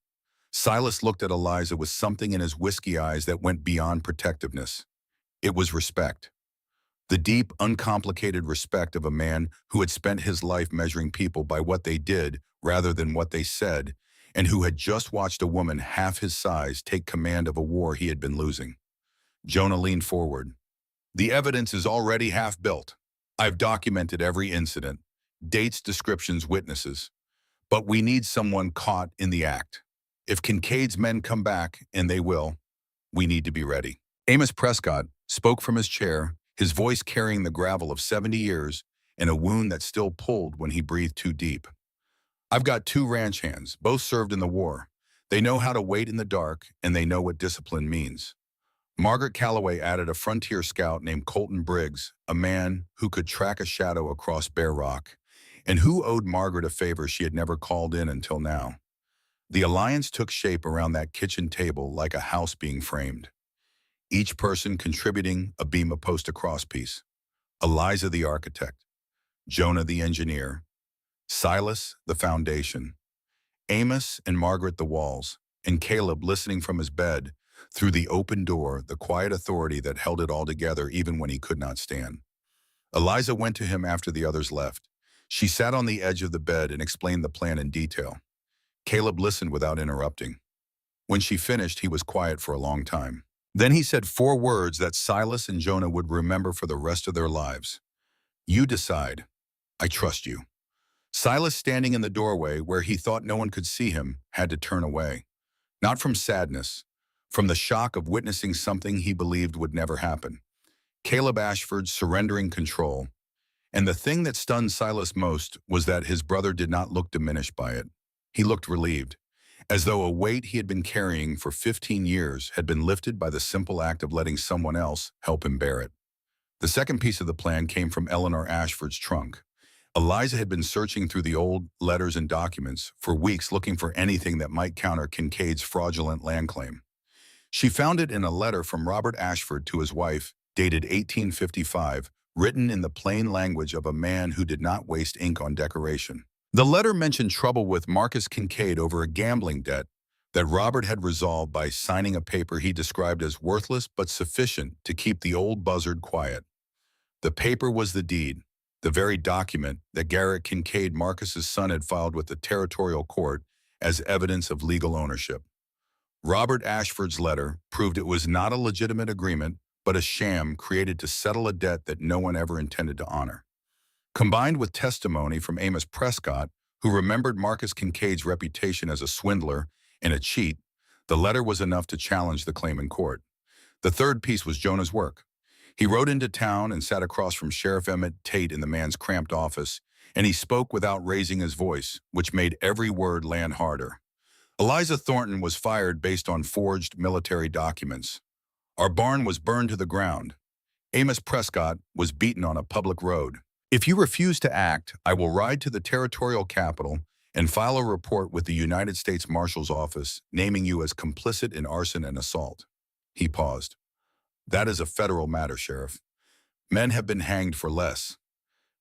Silas looked at Eliza with something in his whiskey eyes that went beyond protectiveness. It was respect. The deep, uncomplicated respect of a man who had spent his life measuring people by what they did rather than what they said, and who had just watched a woman half his size take command of a war he had been losing. Jonah leaned forward. The evidence is already half built. I've documented every incident, dates, descriptions, witnesses. But we need someone caught in the act. If Kincaid's men come back, and they will, we need to be ready. Amos Prescott spoke from his chair, his voice carrying the gravel of 70 years and a wound that still pulled when he breathed too deep. I've got 2 ranch hands, both served in the war. They know how to wait in the dark, and they know what discipline means. Margaret Calloway added a frontier scout named Colton Briggs, a man who could track a shadow across bare rock, and who owed Margaret a favor she had never called in until now. The alliance took shape around that kitchen table like a house being framed, each person contributing a beam of post-across piece. Eliza the architect, Jonah the engineer, Silas the foundation, Amos and Margaret the walls, and Caleb listening from his bed through the open door, the quiet authority that held it all together even when he could not stand. Eliza went to him after the others left. She sat on the edge of the bed and explained the plan in detail. Caleb listened without interrupting. When she finished, he was quiet for a long time. Then he said 4 words that Silas and Jonah would remember for the rest of their lives. You decide. I trust you. Silas, standing in the doorway where he thought no one could see him, had to turn away. Not from sadness, from the shock of witnessing something he believed would never happen. Caleb Ashford surrendering control. And the thing that stunned Silas most was that his brother did not look diminished by it. He looked relieved, as though a weight he had been carrying for 15 years had been lifted by the simple act of letting someone else help him bear it. The second piece of the plan came from Eleanor Ashford's trunk. Eliza had been searching through the old letters and documents for weeks looking for anything that might counter Kincaid's fraudulent land claim. She found it in a letter from Robert Ashford to his wife, dated 1855, written in the plain language of a man who did not waste ink on decoration. The letter mentioned trouble with Marcus Kincaid over a gambling debt that Robert had resolved by signing a paper he described as worthless but sufficient to keep the old buzzard quiet. The paper was the deed, the very document that Garrett Kincaid, Marcus's son, had filed with the territorial court as evidence of legal ownership. Robert Ashford's letter proved it was not a legitimate agreement, but a sham created to settle a debt that no one ever intended to honor. Combined with testimony from Amos Prescott, who remembered Marcus Kincaid's reputation as a swindler and a cheat, the letter was enough to challenge the claim in court. The third piece was Jonah's work. He rode into town and sat across from Sheriff Emmett Tate in the man's cramped office, and he spoke without raising his voice, which made every word land harder. Eliza Thornton was fired based on forged military documents. Our barn was burned to the ground. Amos Prescott was beaten on a public road. If you refuse to act, I will ride to the territorial capital and file a report with the United States Marshal's office naming you as complicit in arson and assault. He paused. That is a federal matter, Sheriff. Men have been hanged for less.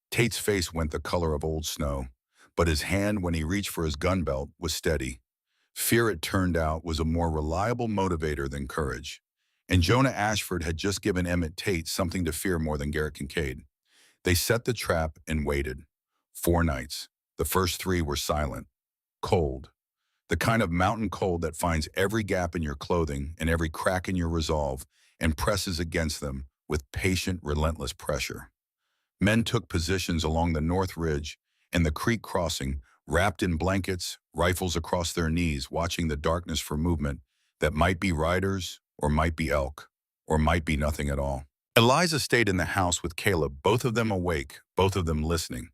Tate's face went the color of old snow, but his hand, when he reached for his gun belt, was steady. Fear, it turned out, was a more reliable motivator than courage. And Jonah Ashford had just given Emmett Tate something to fear more than Garrett Kincaid. They set the trap and waited. 4 nights. The first 3 were silent, cold. The kind of mountain cold that finds every gap in your clothing and every crack in your resolve and presses against them with patient, relentless pressure. Men took positions along the North Ridge and the creek crossing, wrapped in blankets, rifles across their knees, watching the darkness for movement that might be riders or might be elk or might be nothing at all. Eliza stayed in the house with Caleb, both of them awake, both of them listening.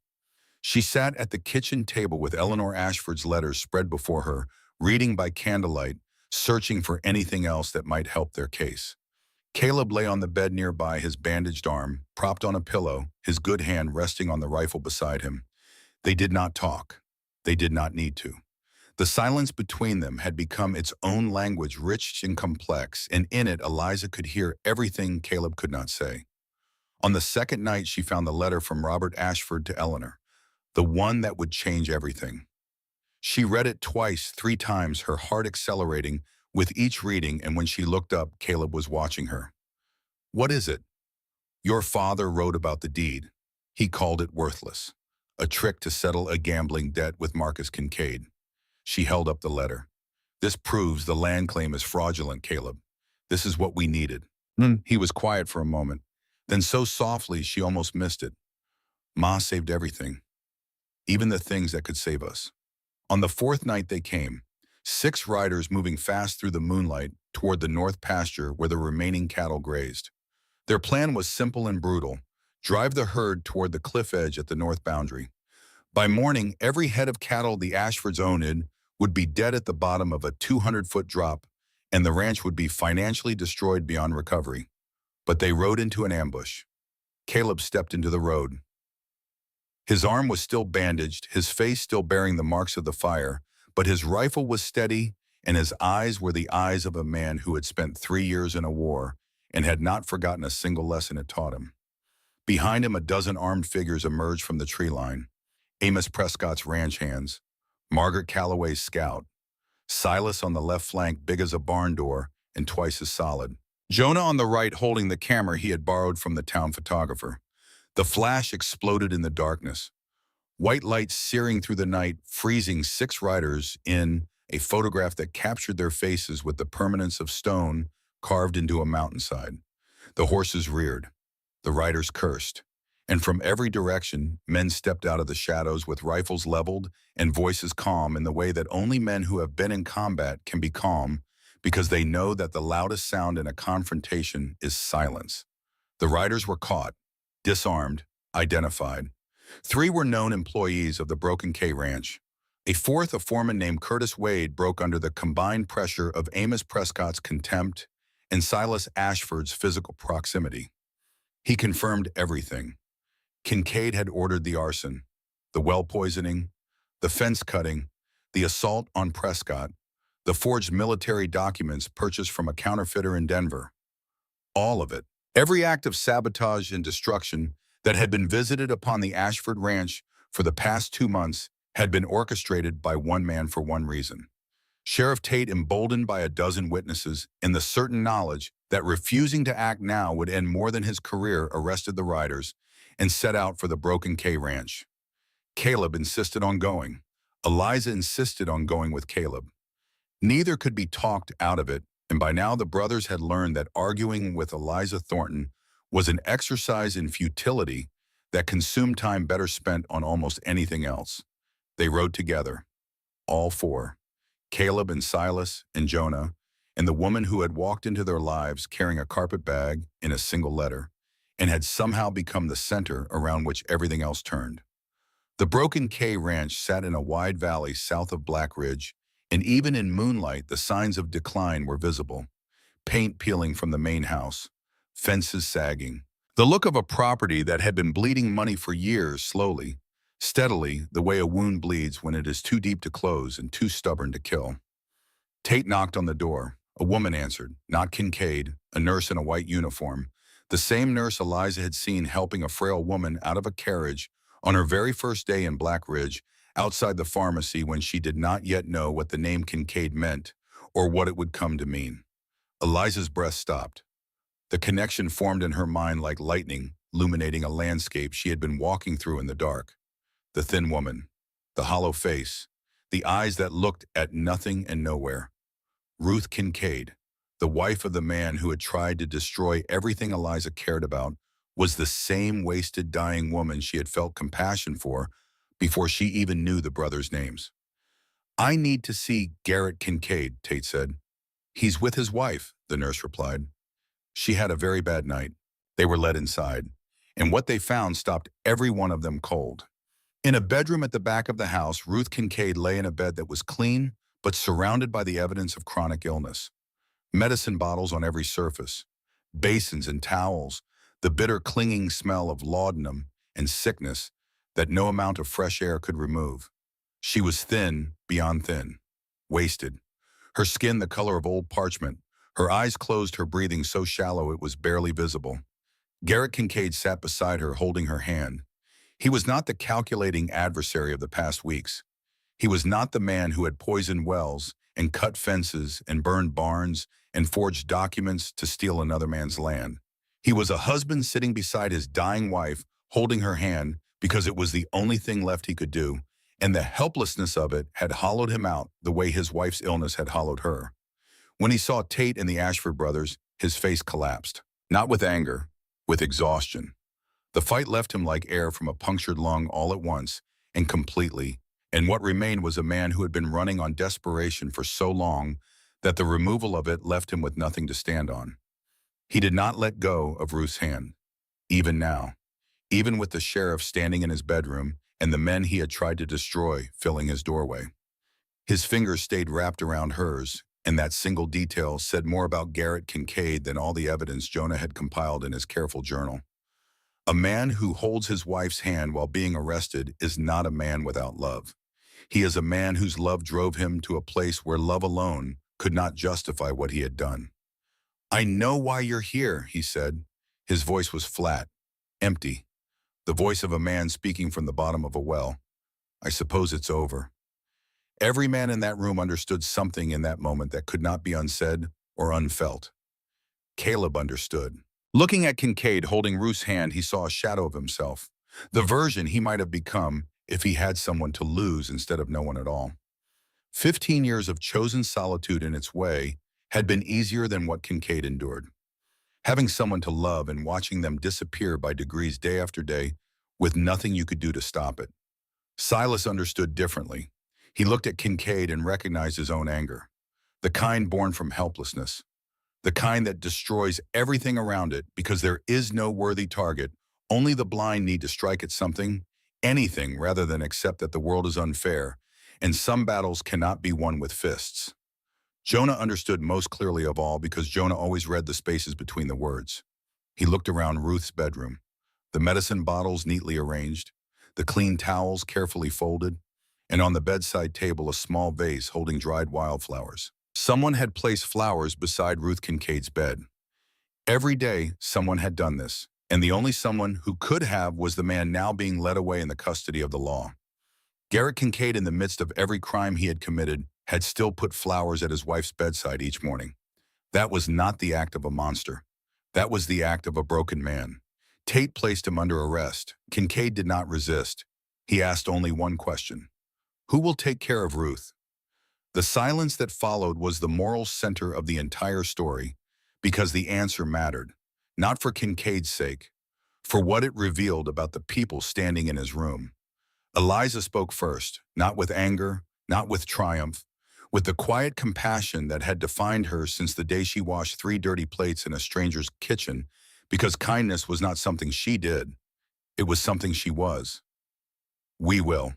She sat at the kitchen table with Eleanor Ashford's letters spread before her, reading by candlelight, searching for anything else that might help their case. Caleb lay on the bed nearby, his bandaged arm propped on a pillow, his good hand resting on the rifle beside him. They did not talk. They did not need to. The silence between them had become its own language, rich and complex, and in it Eliza could hear everything Caleb could not say. On the second night, she found the letter from Robert Ashford to Eleanor, the one that would change everything. She read it twice, 3 times, her heart accelerating with each reading, and when she looked up, Caleb was watching her. What is it? Your father wrote about the deed. He called it worthless, a trick to settle a gambling debt with Marcus Kincaid. She held up the letter. This proves the land claim is fraudulent, Caleb. This is what we needed. He was quiet for a moment. Then so softly she almost missed it. Ma saved everything, even the things that could save us. On the 4th night they came, 6 riders moving fast through the moonlight toward the north pasture where the remaining cattle grazed. Their plan was simple and brutal: drive the herd toward the cliff edge at the north boundary. By morning, every head of cattle the Ashfords owned would be dead at the bottom of a 200-foot drop, and the ranch would be financially destroyed beyond recovery. But they rode into an ambush. Caleb stepped into the road. His arm was still bandaged, his face still bearing the marks of the fire, but his rifle was steady, and his eyes were the eyes of a man who had spent 3 years in a war and had not forgotten a single lesson it taught him. Behind him, a dozen armed figures emerged from the tree line. Amos Prescott's ranch hands, Margaret Calloway's scout, Silas on the left flank, big as a barn door and twice as solid. Jonah on the right holding the camera he had borrowed from the town photographer. The flash exploded in the darkness. White light searing through the night, freezing 6 riders in a photograph that captured their faces with the permanence of stone carved into a mountainside. The horses reared. The riders cursed. And from every direction, men stepped out of the shadows with rifles leveled and voices calm in the way that only men who have been in combat can be calm, because they know that the loudest sound in a confrontation is silence. The riders were caught, disarmed, identified. 3 were known employees of the Broken K Ranch. A 4th, a foreman named Curtis Wade, broke under the combined pressure of Amos Prescott's contempt and Silas Ashford's physical proximity. He confirmed everything. Kincaid had ordered the arson, the well poisoning, the fence cutting, the assault on Prescott, the forged military documents purchased from a counterfeiter in Denver. All of it. Every act of sabotage and destruction that had been visited upon the Ashford Ranch for the past 2 months had been orchestrated by one man for one reason. Sheriff Tate, emboldened by a dozen witnesses in the certain knowledge that refusing to act now would end more than his career, arrested the riders and set out for the Broken K Ranch. Caleb insisted on going. Eliza insisted on going with Caleb. Neither could be talked out of it, and by now the brothers had learned that arguing with Eliza Thornton was an exercise in futility that consumed time better spent on almost anything else. They rode together, all 4, Caleb and Silas and Jonah, and the woman who had walked into their lives carrying a carpet bag in a single letter, and had somehow become the center around which everything else turned. The Broken K Ranch sat in a wide valley south of Black Ridge, and even in moonlight the signs of decline were visible. Paint peeling from the main house, fences sagging. The look of a property that had been bleeding money for years, slowly, steadily, the way a wound bleeds when it is too deep to close and too stubborn to kill. Tate knocked on the door. A woman answered, not Kincaid, a nurse in a white uniform, the same nurse Eliza had seen helping a frail woman out of a carriage on her very first day in Black Ridge, outside the pharmacy, when she did not yet know what the name Kincaid meant or what it would come to mean. Eliza's breath stopped. The connection formed in her mind like lightning, illuminating a landscape she had been walking through in the dark. The thin woman, the hollow face, the eyes that looked at nothing and nowhere. Ruth Kincaid, the wife of the man who had tried to destroy everything Eliza cared about, was the same wasted, dying woman she had felt compassion for before she even knew the brothers' names. I need to see Garrett Kincaid, Tate said. He's with his wife, the nurse replied. She had a very bad night. They were led inside, and what they found stopped every one of them cold. In a bedroom at the back of the house, Ruth Kincaid lay in a bed that was clean, but surrounded by the evidence of chronic illness. Medicine bottles on every surface, basins and towels, the bitter clinging smell of laudanum and sickness that no amount of fresh air could remove. She was thin beyond thin, wasted, her skin the color of old parchment, her eyes closed, her breathing so shallow it was barely visible. Garrett Kincaid sat beside her, holding her hand. He was not the calculating adversary of the past weeks. He was not the man who had poisoned wells and cut fences and burned barns and forged documents to steal another man's land. He was a husband sitting beside his dying wife, holding her hand because it was the only thing left he could do, and the helplessness of it had hollowed him out the way his wife's illness had hollowed her. When he saw Tate and the Ashford brothers, his face collapsed, not with anger, with exhaustion. The fight left him like air from a punctured lung all at once and completely, and what remained was a man who had been running on desperation for so long that the removal of it left him with nothing to stand on. He did not let go of Ruth's hand, even now, even with the sheriff standing in his bedroom and the men he had tried to destroy filling his doorway. His fingers stayed wrapped around hers, and that single detail said more about Garrett Kincaid than all the evidence Jonah had compiled in his careful journal. A man who holds his wife's hand while being arrested is not a man without love. He is a man whose love drove him to a place where love alone could not justify what he had done. "I know why you're here," he said. His voice was flat, empty, the voice of a man speaking from the bottom of a well. "I suppose it's over." Every man in that room understood something in that moment that could not be unsaid or unfelt. Caleb understood. Looking at Kincaid holding Ruth's hand, he saw a shadow of himself, the version he might have become if he had someone to lose instead of no one at all. 15 years of chosen solitude in its way had been easier than what Kincaid endured. Having someone to love and watching them disappear by degrees day after day with nothing you could do to stop it. Silas understood differently. He looked at Kincaid and recognized his own anger, the kind born from helplessness, the kind that destroys everything around it because there is no worthy target. Only the blind need to strike at something, anything, rather than accept that the world is unfair, and some battles cannot be won with fists. Jonah understood most clearly of all because Jonah always read the spaces between the words. He looked around Ruth's bedroom, the medicine bottles neatly arranged, the clean towels carefully folded, and on the bedside table a small vase holding dried wildflowers. Someone had placed flowers beside Ruth Kincaid's bed. Every day, someone had done this, and the only someone who could have was the man now being led away in the custody of the law. Garrett Kincaid, in the midst of every crime he had committed, had still put flowers at his wife's bedside each morning. That was not the act of a monster. That was the act of a broken man. Tate placed him under arrest. Kincaid did not resist. He asked only one question. Who will take care of Ruth? The silence that followed was the moral center of the entire story, because the answer mattered, not for Kincaid's sake, for what it revealed about the people standing in his room. Eliza spoke first, not with anger, not with triumph, with the quiet compassion that had defined her since the day she washed 3 dirty plates in a stranger's kitchen, because kindness was not something she did, it was something she was. "We will."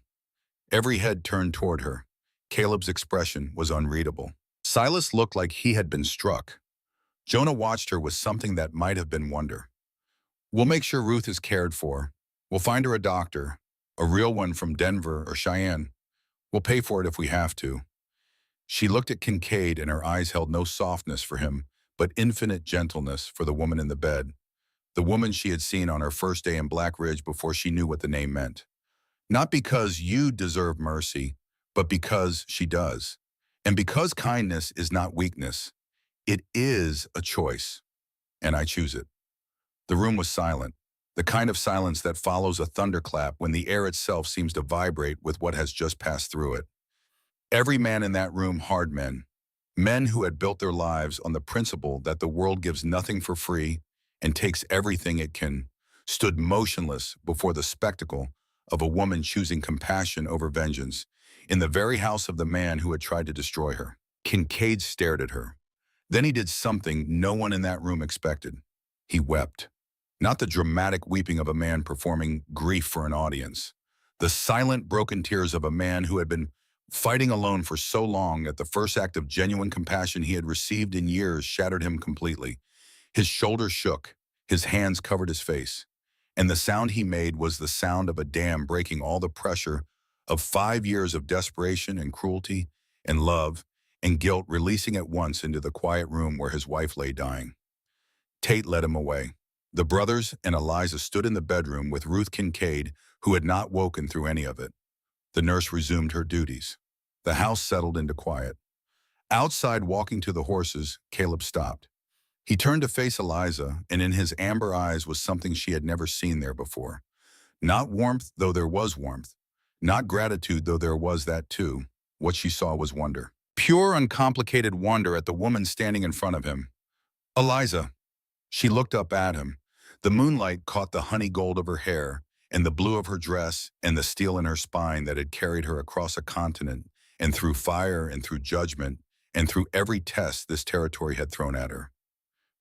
Every head turned toward her. Caleb's expression was unreadable. Silas looked like he had been struck. Jonah watched her with something that might have been wonder. "We'll make sure Ruth is cared for. We'll find her a doctor, a real one from Denver or Cheyenne. We'll pay for it if we have to." She looked at Kincaid and her eyes held no softness for him, but infinite gentleness for the woman in the bed, the woman she had seen on her first day in Black Ridge before she knew what the name meant. "Not because you deserve mercy, but because she does. And because kindness is not weakness, it is a choice, and I choose it." The room was silent, the kind of silence that follows a thunderclap when the air itself seems to vibrate with what has just passed through it. Every man in that room, hard men, men who had built their lives on the principle that the world gives nothing for free and takes everything it can, stood motionless before the spectacle of a woman choosing compassion over vengeance in the very house of the man who had tried to destroy her. Kincaid stared at her. Then he did something no one in that room expected. He wept. Not the dramatic weeping of a man performing grief for an audience. The silent, broken tears of a man who had been fighting alone for so long that the first act of genuine compassion he had received in years shattered him completely. His shoulders shook, his hands covered his face, and the sound he made was the sound of a dam breaking all the pressure of 5 years of desperation and cruelty and love and guilt, releasing at once into the quiet room where his wife lay dying. Tate led him away. The brothers and Eliza stood in the bedroom with Ruth Kincaid, who had not woken through any of it. The nurse resumed her duties. The house settled into quiet. Outside, walking to the horses, Caleb stopped. He turned to face Eliza, and in his amber eyes was something she had never seen there before. Not warmth, though there was warmth. Not gratitude, though there was that too. What she saw was wonder. Pure, uncomplicated wonder at the woman standing in front of him. "Eliza." She looked up at him. The moonlight caught the honey gold of her hair, and the blue of her dress, and the steel in her spine that had carried her across a continent, and through fire and through judgment, and through every test this territory had thrown at her.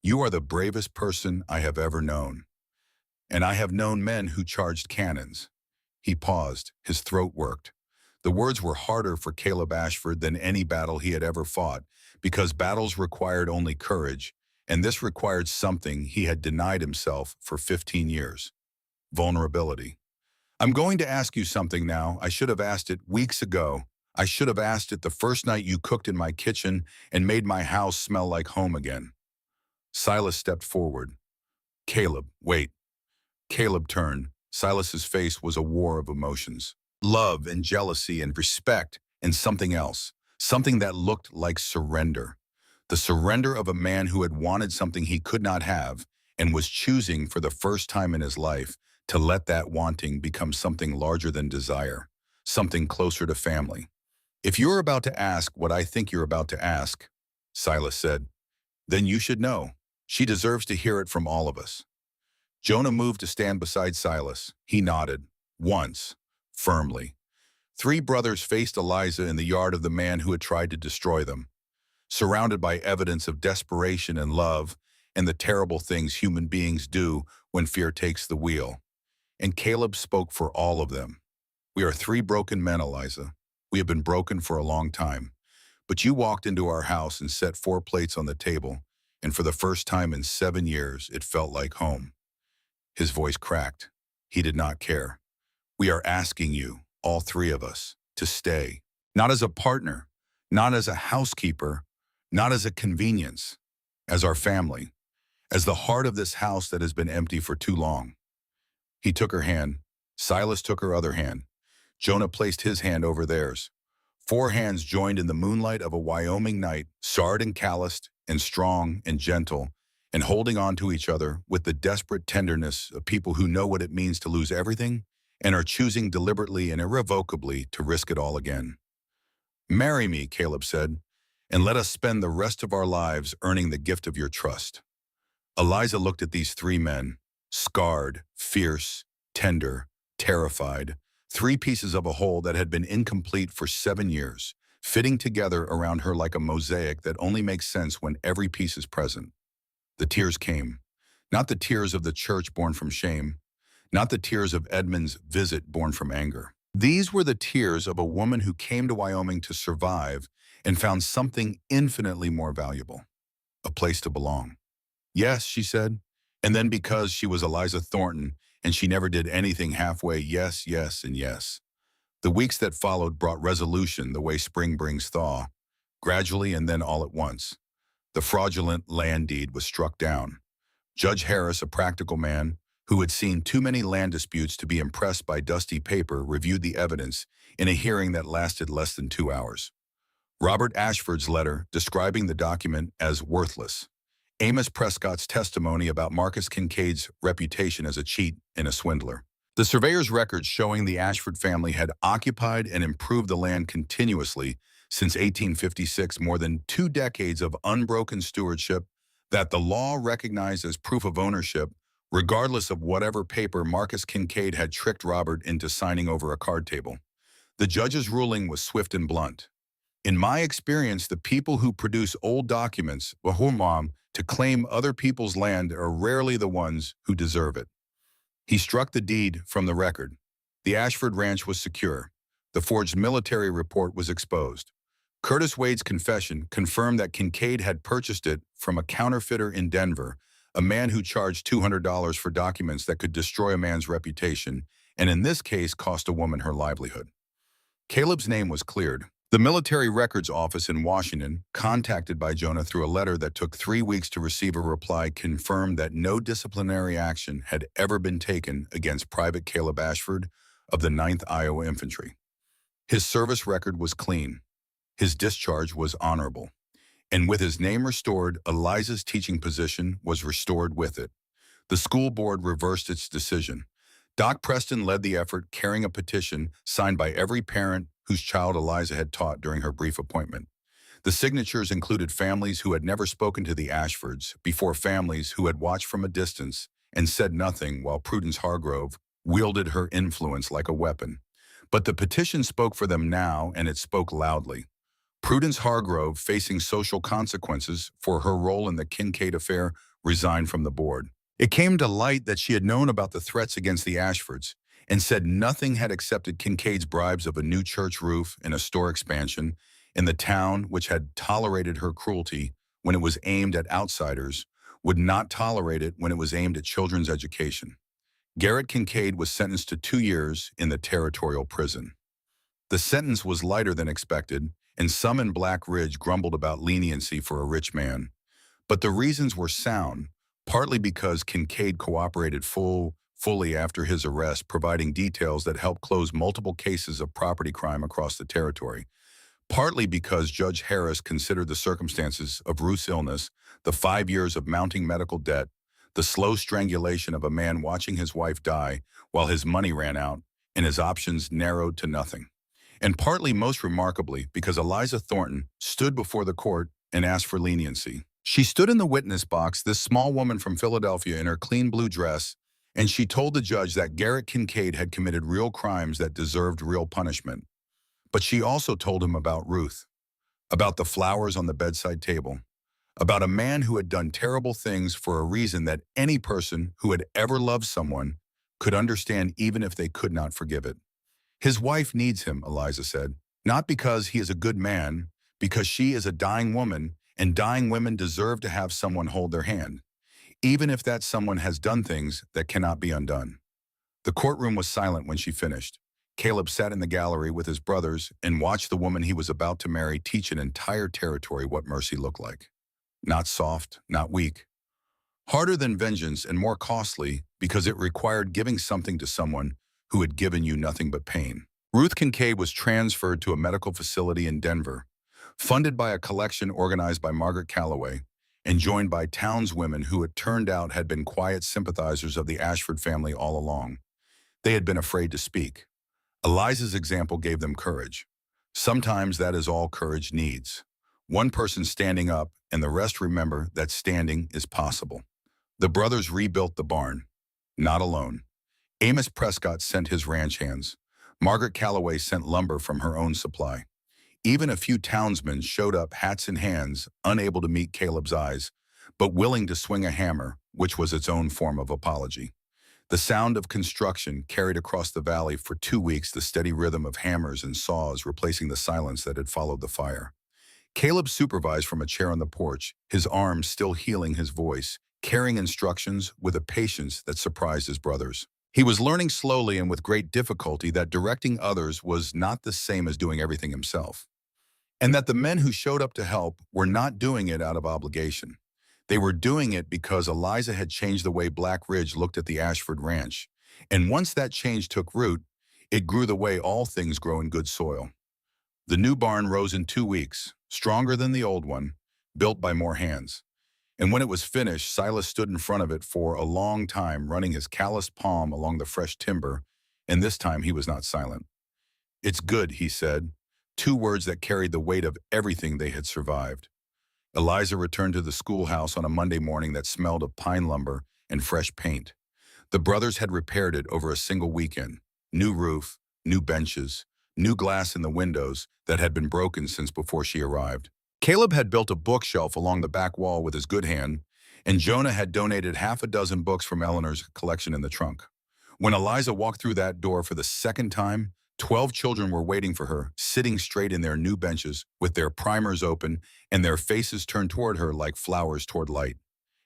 "You are the bravest person I have ever known. And I have known men who charged cannons." He paused, his throat worked. The words were harder for Caleb Ashford than any battle he had ever fought, because battles required only courage, and this required something he had denied himself for 15 years: vulnerability. I'm going to ask you something now. I should have asked it weeks ago. I should have asked it the first night you cooked in my kitchen and made my house smell like home again. Silas stepped forward. Caleb, wait. Caleb turned. Silas's face was a war of emotions. Love and jealousy and respect and something else. Something that looked like surrender. The surrender of a man who had wanted something he could not have and was choosing for the first time in his life to let that wanting become something larger than desire, something closer to family. If you're about to ask what I think you're about to ask, Silas said, then you should know. She deserves to hear it from all of us. Jonah moved to stand beside Silas. He nodded, once, firmly. Three brothers faced Eliza in the yard of the man who had tried to destroy them, surrounded by evidence of desperation and love and the terrible things human beings do when fear takes the wheel. And Caleb spoke for all of them. We are three broken men, Eliza. We have been broken for a long time. But you walked into our house and set 4 plates on the table, and for the first time in 7 years, it felt like home. His voice cracked. He did not care. We are asking you, all three of us, to stay. Not as a partner, not as a housekeeper, not as a convenience, as our family, as the heart of this house that has been empty for too long. He took her hand. Silas took her other hand. Jonah placed his hand over theirs. 4 hands joined in the moonlight of a Wyoming night, scarred and calloused and strong and gentle, and holding on to each other with the desperate tenderness of people who know what it means to lose everything and are choosing deliberately and irrevocably to risk it all again. Marry me, Caleb said, and let us spend the rest of our lives earning the gift of your trust. Eliza looked at these 3 men, scarred, fierce, tender, terrified, 3 pieces of a whole that had been incomplete for 7 years, fitting together around her like a mosaic that only makes sense when every piece is present. The tears came, not the tears of the church born from shame, not the tears of Edmund's visit born from anger. These were the tears of a woman who came to Wyoming to survive and found something infinitely more valuable: a place to belong. Yes, she said, and then because she was Eliza Thornton and she never did anything halfway, yes, yes, and yes. The weeks that followed brought resolution the way spring brings thaw, gradually and then all at once. The fraudulent land deed was struck down. Judge Harris, a practical man who had seen too many land disputes to be impressed by dusty paper, reviewed the evidence in a hearing that lasted less than 2 hours. Robert Ashford's letter describing the document as worthless. Amos Prescott's testimony about Marcus Kincaid's reputation as a cheat and a swindler. The surveyor's records showing the Ashford family had occupied and improved the land continuously since 1856, more than 2 decades of unbroken stewardship that the law recognized as proof of ownership, regardless of whatever paper Marcus Kincaid had tricked Robert into signing over a card table. The judge's ruling was swift and blunt. In my experience, the people who produce old documents, to claim other people's land are rarely the ones who deserve it. He struck the deed from the record. The Ashford Ranch was secure. The forged military report was exposed. Curtis Wade's confession confirmed that Kincaid had purchased it from a counterfeiter in Denver, a man who charged $200 for documents that could destroy a man's reputation, and in this case cost a woman her livelihood. Caleb's name was cleared. The Military Records Office in Washington, contacted by Jonah through a letter that took 3 weeks to receive a reply, confirmed that no disciplinary action had ever been taken against Private Caleb Ashford of the 9th Iowa Infantry. His service record was clean. His discharge was honorable. And with his name restored, Eliza's teaching position was restored with it. The school board reversed its decision. Doc Preston led the effort, carrying a petition signed by every parent whose child Eliza had taught during her brief appointment. The signatures included families who had never spoken to the Ashfords before, families who had watched from a distance and said nothing while Prudence Hargrove wielded her influence like a weapon. But the petition spoke for them now, and it spoke loudly. Prudence Hargrove, facing social consequences for her role in the Kincaid affair, resigned from the board. It came to light that she had known about the threats against the Ashfords, and said nothing had accepted Kincaid's bribes of a new church roof and a store expansion, and the town, which had tolerated her cruelty when it was aimed at outsiders, would not tolerate it when it was aimed at children's education. Garrett Kincaid was sentenced to 2 years in the territorial prison. The sentence was lighter than expected, and some in Black Ridge grumbled about leniency for a rich man. But the reasons were sound, partly because Kincaid cooperated fully after his arrest, providing details that helped close multiple cases of property crime across the territory, partly because Judge Harris considered the circumstances of Ruth's illness, the 5 years of mounting medical debt, the slow strangulation of a man watching his wife die while his money ran out, and his options narrowed to nothing. And partly, most remarkably, because Eliza Thornton stood before the court and asked for leniency. She stood in the witness box, this small woman from Philadelphia in her clean blue dress, and she told the judge that Garrett Kincaid had committed real crimes that deserved real punishment. But she also told him about Ruth, about the flowers on the bedside table, about a man who had done terrible things for a reason that any person who had ever loved someone could understand even if they could not forgive it. His wife needs him, Eliza said, not because he is a good man, because she is a dying woman, and dying women deserve to have someone hold their hand, even if that someone has done things that cannot be undone. The courtroom was silent when she finished. Caleb sat in the gallery with his brothers and watched the woman he was about to marry teach an entire territory what mercy looked like. Not soft, not weak. Harder than vengeance and more costly because it required giving something to someone who had given you nothing but pain. Ruth Kincaid was transferred to a medical facility in Denver, funded by a collection organized by Margaret Calloway, and joined by townswomen who it turned out had been quiet sympathizers of the Ashford family all along. They had been afraid to speak. Eliza's example gave them courage. Sometimes that is all courage needs. One person standing up and the rest remember that standing is possible. The brothers rebuilt the barn, not alone. Amos Prescott sent his ranch hands. Margaret Calloway sent lumber from her own supply. Even a few townsmen showed up, hats in hands, unable to meet Caleb's eyes, but willing to swing a hammer, which was its own form of apology. The sound of construction carried across the valley for 2 weeks, the steady rhythm of hammers and saws replacing the silence that had followed the fire. Caleb supervised from a chair on the porch, his arms still healing his voice, carrying instructions with a patience that surprised his brothers. He was learning slowly and with great difficulty that directing others was not the same as doing everything himself, and that the men who showed up to help were not doing it out of obligation. They were doing it because Eliza had changed the way Black Ridge looked at the Ashford Ranch, and once that change took root, it grew the way all things grow in good soil. The new barn rose in 2 weeks, stronger than the old one, built by more hands. And when it was finished, Silas stood in front of it for a long time, running his calloused palm along the fresh timber, and this time he was not silent. "It's good," he said, 2 words that carried the weight of everything they had survived. Eliza returned to the schoolhouse on a Monday morning that smelled of pine lumber and fresh paint. The brothers had repaired it over a single weekend. New roof, new benches, new glass in the windows that had been broken since before she arrived. Caleb had built a bookshelf along the back wall with his good hand, and Jonah had donated half a dozen books from Eleanor's collection in the trunk. When Eliza walked through that door for the second time, 12 children were waiting for her, sitting straight in their new benches with their primers open and their faces turned toward her like flowers toward light.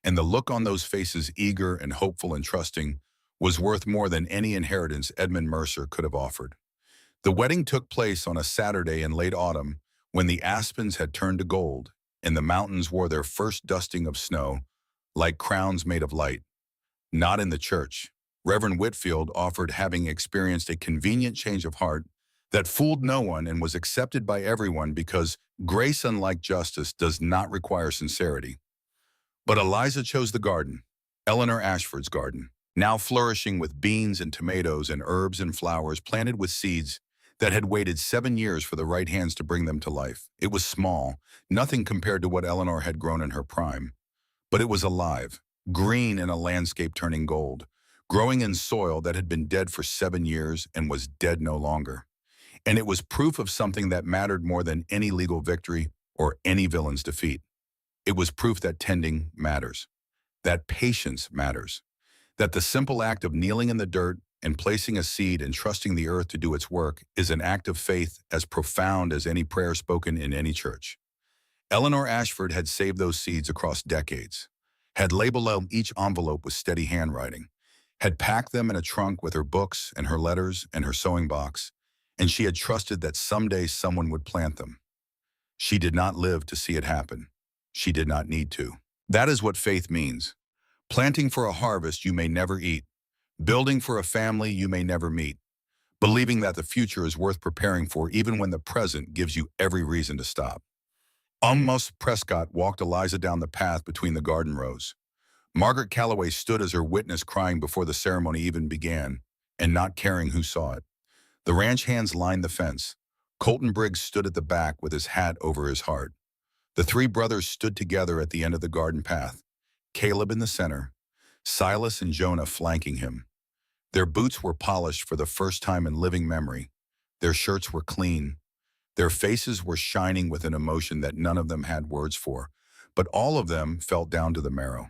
And the look on those faces, eager and hopeful and trusting, was worth more than any inheritance Edmund Mercer could have offered. The wedding took place on a Saturday in late autumn when the aspens had turned to gold and the mountains wore their first dusting of snow, like crowns made of light. Not in the church. Reverend Whitfield offered, having experienced a convenient change of heart that fooled no one and was accepted by everyone because grace, unlike justice, does not require sincerity. But Eliza chose the garden, Eleanor Ashford's garden, now flourishing with beans and tomatoes and herbs and flowers planted with seeds that had waited 7 years for the right hands to bring them to life. It was small, nothing compared to what Eleanor had grown in her prime. But it was alive, green in a landscape turning gold, growing in soil that had been dead for 7 years and was dead no longer. And it was proof of something that mattered more than any legal victory or any villain's defeat. It was proof that tending matters, that patience matters, that the simple act of kneeling in the dirt and placing a seed and trusting the earth to do its work is an act of faith as profound as any prayer spoken in any church. Eleanor Ashford had saved those seeds across decades, had labeled each envelope with steady handwriting, had packed them in a trunk with her books and her letters and her sewing box, and she had trusted that someday someone would plant them. She did not live to see it happen. She did not need to. That is what faith means. Planting for a harvest you may never eat, building for a family you may never meet, believing that the future is worth preparing for even when the present gives you every reason to stop. Amos Prescott walked Eliza down the path between the garden rows. Margaret Calloway stood as her witness, crying before the ceremony even began, and not caring who saw it. The ranch hands lined the fence. Colton Briggs stood at the back with his hat over his heart. The three brothers stood together at the end of the garden path, Caleb in the center, Silas and Jonah flanking him. Their boots were polished for the first time in living memory. Their shirts were clean. Their faces were shining with an emotion that none of them had words for, but all of them felt down to the marrow.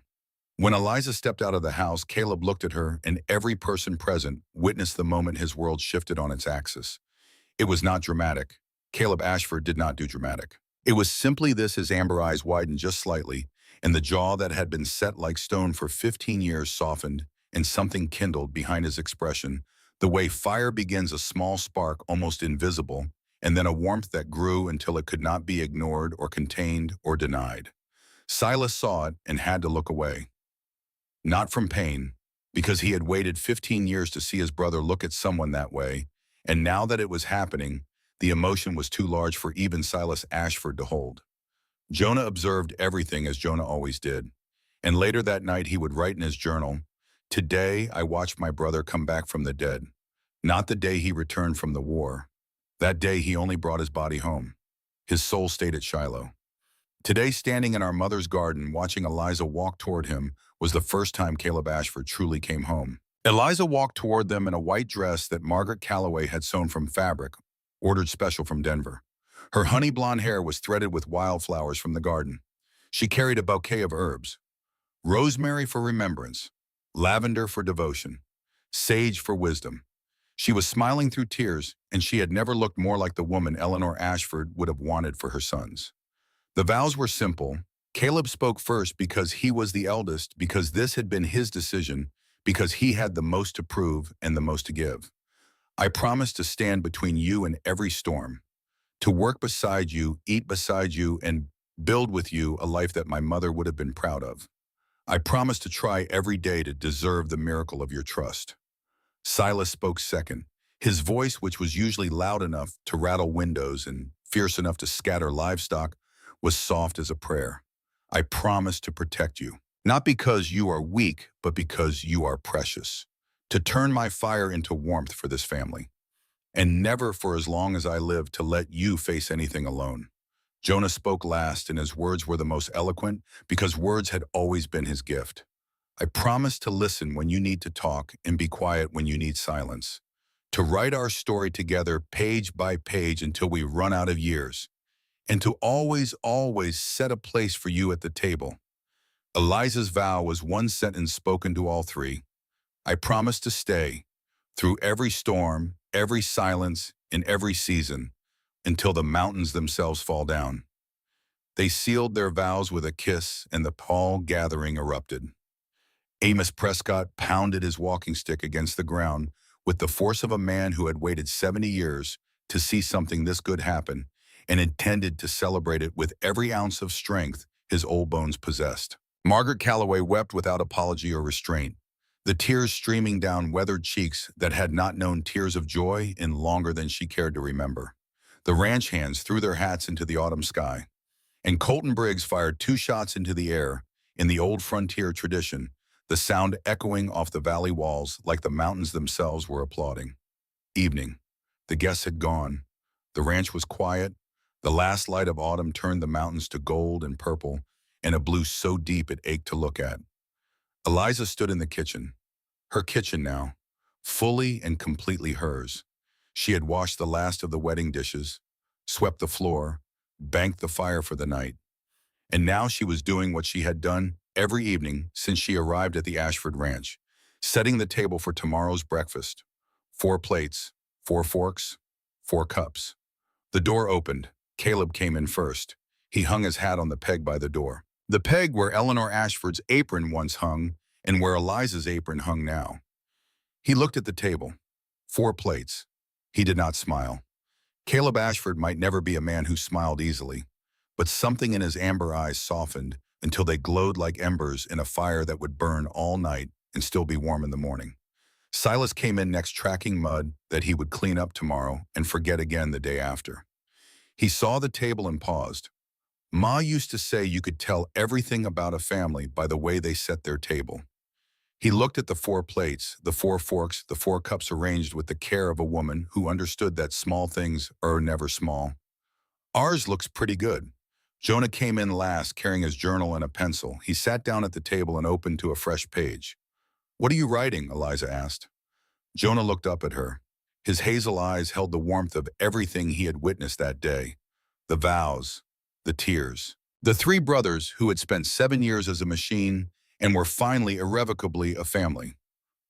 When Eliza stepped out of the house, Caleb looked at her, and every person present witnessed the moment his world shifted on its axis. It was not dramatic. Caleb Ashford did not do dramatic. It was simply this: his amber eyes widened just slightly, and the jaw that had been set like stone for 15 years softened, and something kindled behind his expression, the way fire begins a small spark almost invisible, and then a warmth that grew until it could not be ignored or contained or denied. Silas saw it and had to look away. Not from pain, because he had waited 15 years to see his brother look at someone that way, and now that it was happening, the emotion was too large for even Silas Ashford to hold. Jonah observed everything as Jonah always did, and later that night he would write in his journal, "Today I watched my brother come back from the dead. Not the day he returned from the war. That day he only brought his body home. His soul stayed at Shiloh. Today, standing in our mother's garden watching Eliza walk toward him was the first time Caleb Ashford truly came home." Eliza walked toward them in a white dress that Margaret Calloway had sewn from fabric, ordered special from Denver. Her honey blonde hair was threaded with wildflowers from the garden. She carried a bouquet of herbs: rosemary for remembrance, lavender for devotion, sage for wisdom. She was smiling through tears, and she had never looked more like the woman Eleanor Ashford would have wanted for her sons. The vows were simple. Caleb spoke first because he was the eldest, because this had been his decision, because he had the most to prove and the most to give. "I promise to stand between you and every storm, to work beside you, eat beside you, and build with you a life that my mother would have been proud of. I promise to try every day to deserve the miracle of your trust." Silas spoke second. His voice, which was usually loud enough to rattle windows and fierce enough to scatter livestock, was soft as a prayer. "I promise to protect you, not because you are weak, but because you are precious, to turn my fire into warmth for this family, and never for as long as I live to let you face anything alone." Jonah spoke last, and his words were the most eloquent because words had always been his gift. "I promise to listen when you need to talk and be quiet when you need silence, to write our story together page by page until we run out of years, and to always, always set a place for you at the table." Eliza's vow was one sentence spoken to all three. "I promise to stay through every storm, every silence, in every season, until the mountains themselves fall down." They sealed their vows with a kiss, and the tall gathering erupted. Amos Prescott pounded his walking stick against the ground with the force of a man who had waited 70 years to see something this good happen, and intended to celebrate it with every ounce of strength his old bones possessed. Margaret Calloway wept without apology or restraint, the tears streaming down weathered cheeks that had not known tears of joy in longer than she cared to remember. The ranch hands threw their hats into the autumn sky, and Colton Briggs fired 2 shots into the air in the old frontier tradition, the sound echoing off the valley walls like the mountains themselves were applauding. Evening. The guests had gone. The ranch was quiet. The last light of autumn turned the mountains to gold and purple, and a blue so deep it ached to look at. Eliza stood in the kitchen. Her kitchen now, fully and completely hers. She had washed the last of the wedding dishes, swept the floor, banked the fire for the night. And now she was doing what she had done every evening since she arrived at the Ashford Ranch, setting the table for tomorrow's breakfast. 4 plates, 4 forks, 4 cups. The door opened. Caleb came in first. He hung his hat on the peg by the door. The peg where Eleanor Ashford's apron once hung and where Eliza's apron hung now. He looked at the table. 4 plates. He did not smile. Caleb Ashford might never be a man who smiled easily, but something in his amber eyes softened until they glowed like embers in a fire that would burn all night and still be warm in the morning. Silas came in next, tracking mud that he would clean up tomorrow and forget again the day after. He saw the table and paused. Ma used to say you could tell everything about a family by the way they set their table. He looked at the 4 plates, the 4 forks, the 4 cups arranged with the care of a woman who understood that small things are never small. Ours looks pretty good. Jonah came in last, carrying his journal and a pencil. He sat down at the table and opened to a fresh page. "What are you writing?" Eliza asked. Jonah looked up at her. His hazel eyes held the warmth of everything he had witnessed that day. The vows, the tears. The 3 brothers who had spent 7 years as a machine and were finally irrevocably a family.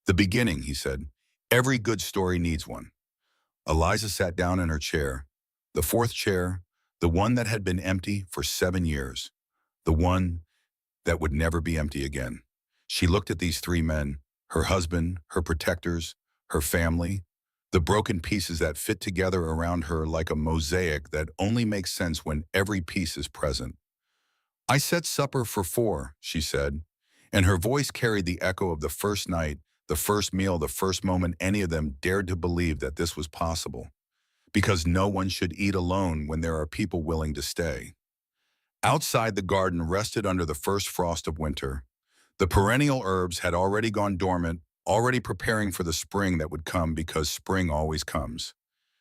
"The beginning," he said. "Every good story needs one." Eliza sat down in her chair. The 4th chair, the one that had been empty for 7 years. The one that would never be empty again. She looked at these 3 men, her husband, her protectors, her family, the broken pieces that fit together around her like a mosaic that only makes sense when every piece is present. "I set supper for 4, she said, and her voice carried the echo of the first night, the first meal, the first moment any of them dared to believe that this was possible. Because no one should eat alone when there are people willing to stay. Outside, the garden rested under the first frost of winter. The perennial herbs had already gone dormant, already preparing for the spring that would come, because spring always comes.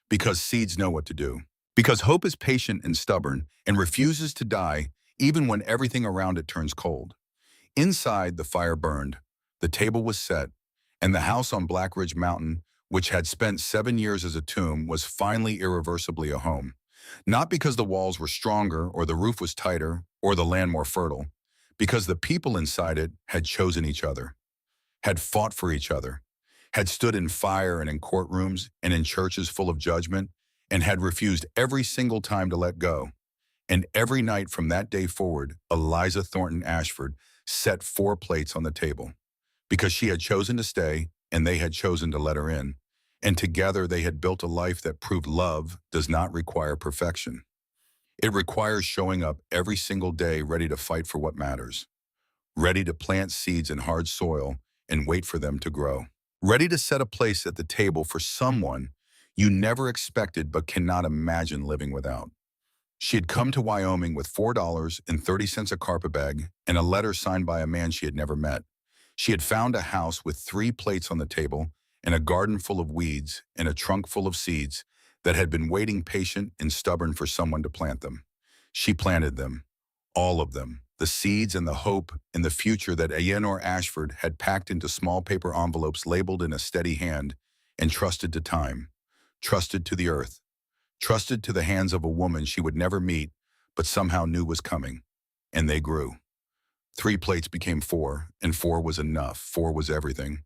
Because seeds know what to do. Because hope is patient and stubborn and refuses to die even when everything around it turns cold. Inside, the fire burned, the table was set, and the house on Black Ridge Mountain, which had spent 7 years as a tomb, was finally irreversibly a home. Not because the walls were stronger or the roof was tighter or the land more fertile, because the people inside it had chosen each other, had fought for each other, had stood in fire and in courtrooms and in churches full of judgment, and had refused every single time to let go. And every night from that day forward, Eliza Thornton Ashford set 4 plates on the table, because she had chosen to stay and they had chosen to let her in. And together they had built a life that proved love does not require perfection. It requires showing up every single day ready to fight for what matters, ready to plant seeds in hard soil and wait for them to grow, ready to set a place at the table for someone you never expected but cannot imagine living without. She had come to Wyoming with $4.30 a carpet bag and a letter signed by a man she had never met. She had found a house with 3 plates on the table and a garden full of weeds and a trunk full of seeds that had been waiting patient and stubborn for someone to plant them. She planted them, all of them, the seeds and the hope and the future that Eleanor Ashford had packed into small paper envelopes labeled in a steady hand and trusted to time, trusted to the earth, trusted to the hands of a woman she would never meet but somehow knew was coming. And they grew. 3 plates became 4, and 4 was enough. 4 was everything.